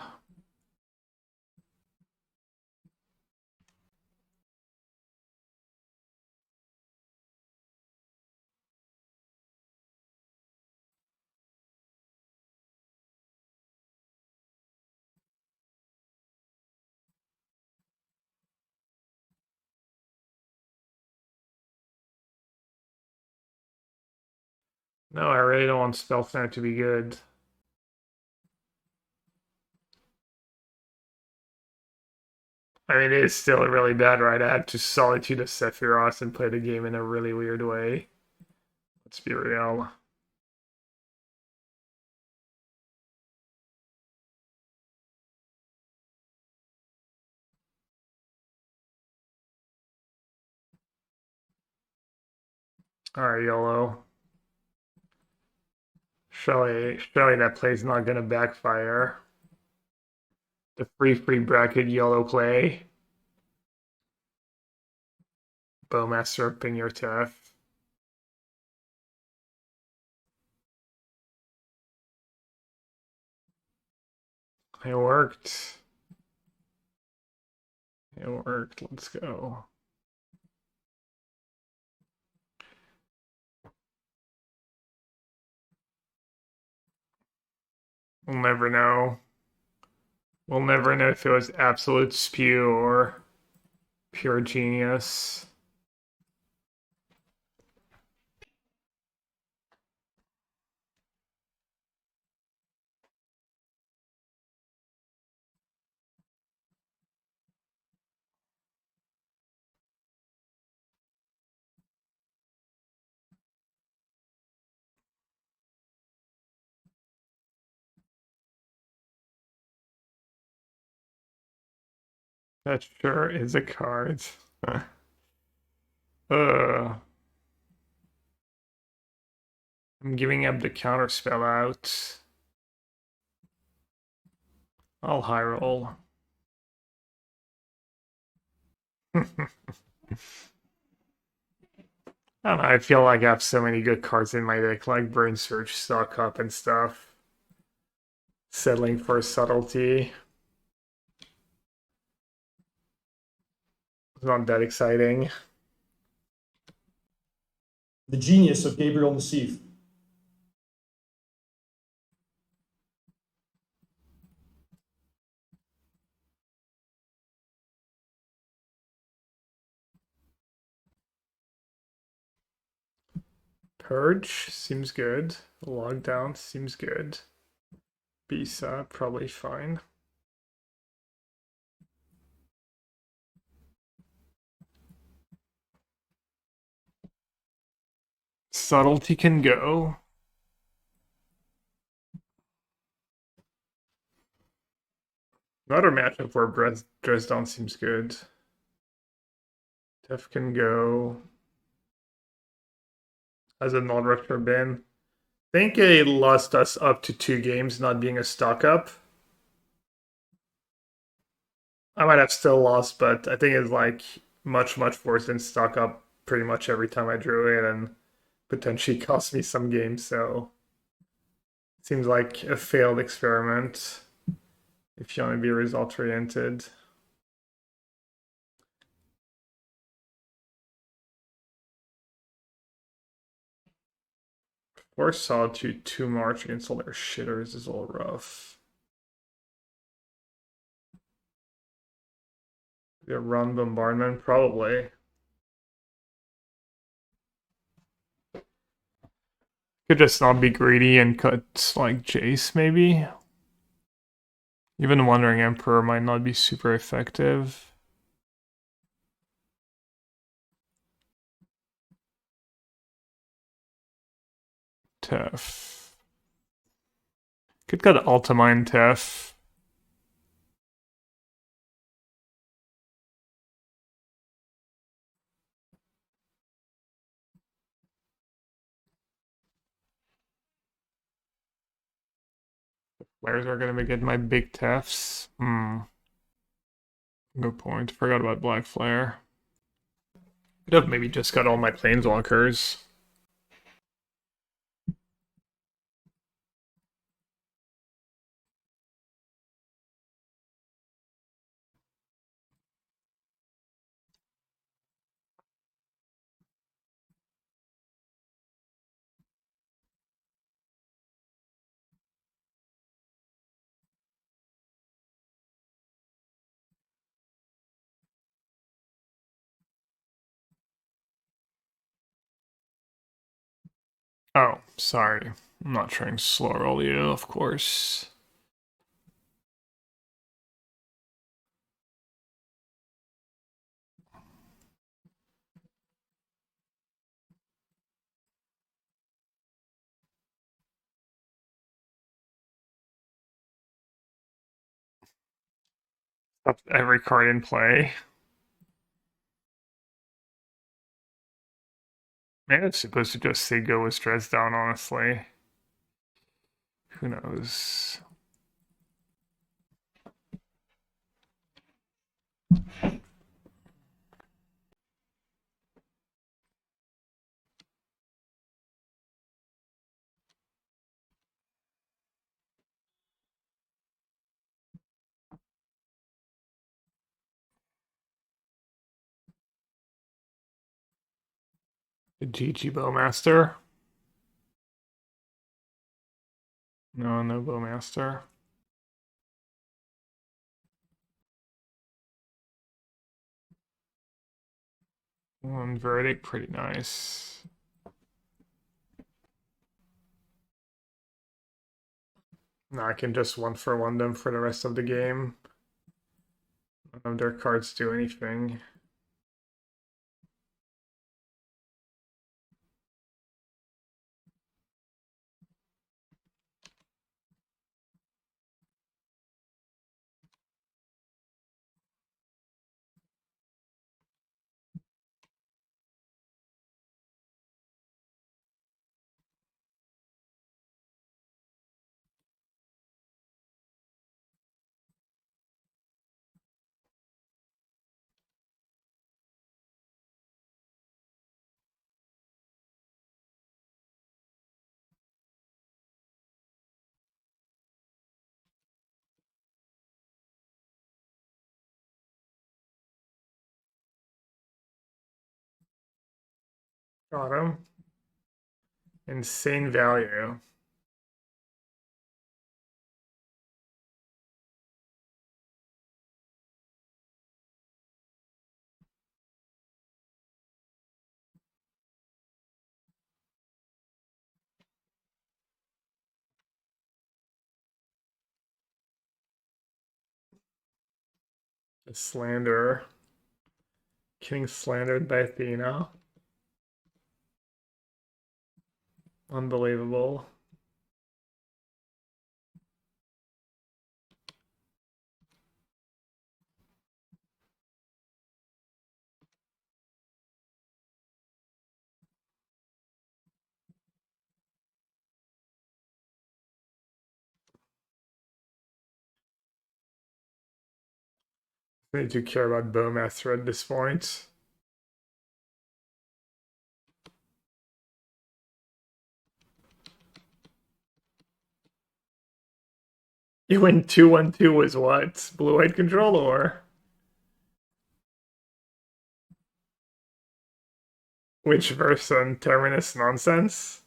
No, I really don't want Spellsnare to be good. I mean, it is still really bad, right? I had to Solitude of Sephiroth and play the game in a really weird way. Let's be real. Alright, YOLO. Surely that play's not gonna backfire. The free bracket YOLO play. Bowmaster up in your Tef. It worked. It worked. Let's go. We'll never know. We'll never know if it was absolute spew or pure genius. That sure is a card. I'm giving up the counter spell out. I'll high roll. I don't know, I feel like I have so many good cards in my deck, like Brain Surge, Stock Up, and stuff. Settling for Subtlety. It's not that exciting. The genius of Gabriel Nassif. Purge seems good. Lockdown seems good. Bisa probably fine. Subtlety can go. Another matchup where Dresden seems good. Tef can go. As a non-retro bin. I think it lost us up to 2 games not being a stock up. I might have still lost, but I think it's like much worse than stock up pretty much every time I drew it and potentially cost me some games, so it seems like a failed experiment if you want to be result oriented. Force Solitude too much against all their shitters is all rough. Yeah, run bombardment, probably. Could just not be greedy and cut like Jace, maybe. Even Wandering Emperor might not be super effective. Tef. Could cut Ultimine Tef. Flares are gonna be getting my big Tefs. Good point. Forgot about Black Flare. Could have maybe just got all my Planeswalkers. Oh, sorry. I'm not trying to slow roll you, of course. Every card in play. Maybe it's supposed to just say go with stress down, honestly. Who knows? GG Bowmaster. No, no Bowmaster. One Verdict, pretty nice. Now I can just 1-for-1 them for the rest of the game. None of their cards do anything. Got him. Insane value. A slanderer. Getting slandered by Athena. Unbelievable. I do care about Bowmaster at this point. You win 2-1-2 was what? Blue-white control or? Which version? Terminus nonsense?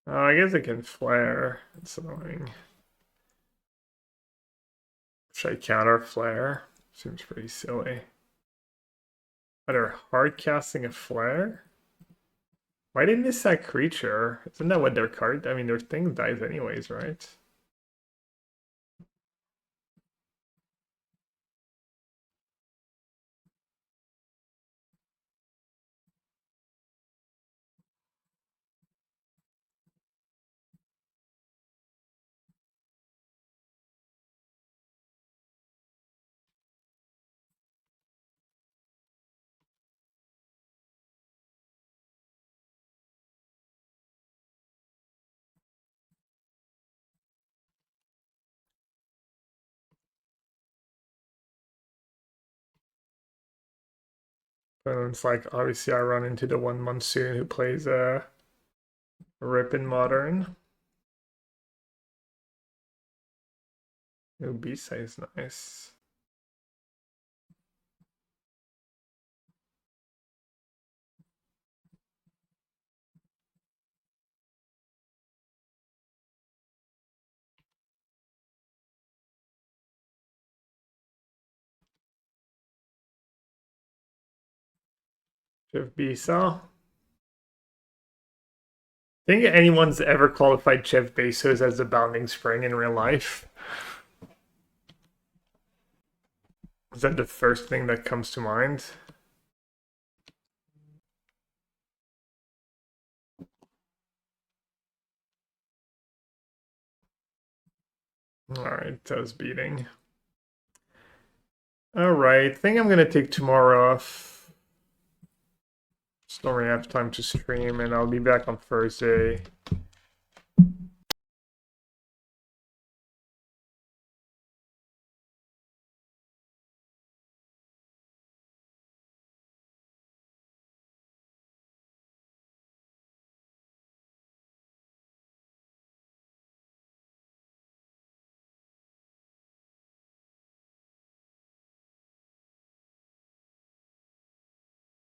Oh, I guess it can flare. It's annoying. Should I counter flare? Seems pretty silly. But they're hard casting a flare? Why did they miss that creature? Isn't that what their card? I mean, their thing dies anyways, right? But it's like, obviously I run into the one Monsoon who plays a Rip in Modern. Ooh, B-side is nice. Jeff Bezos. Think anyone's ever qualified Jeff Bezos as the bounding spring in real life? Is that the first thing that comes to mind? Alright, toes beating. Alright, think I'm gonna take tomorrow off. Just don't really have time to stream, and I'll be back on Thursday.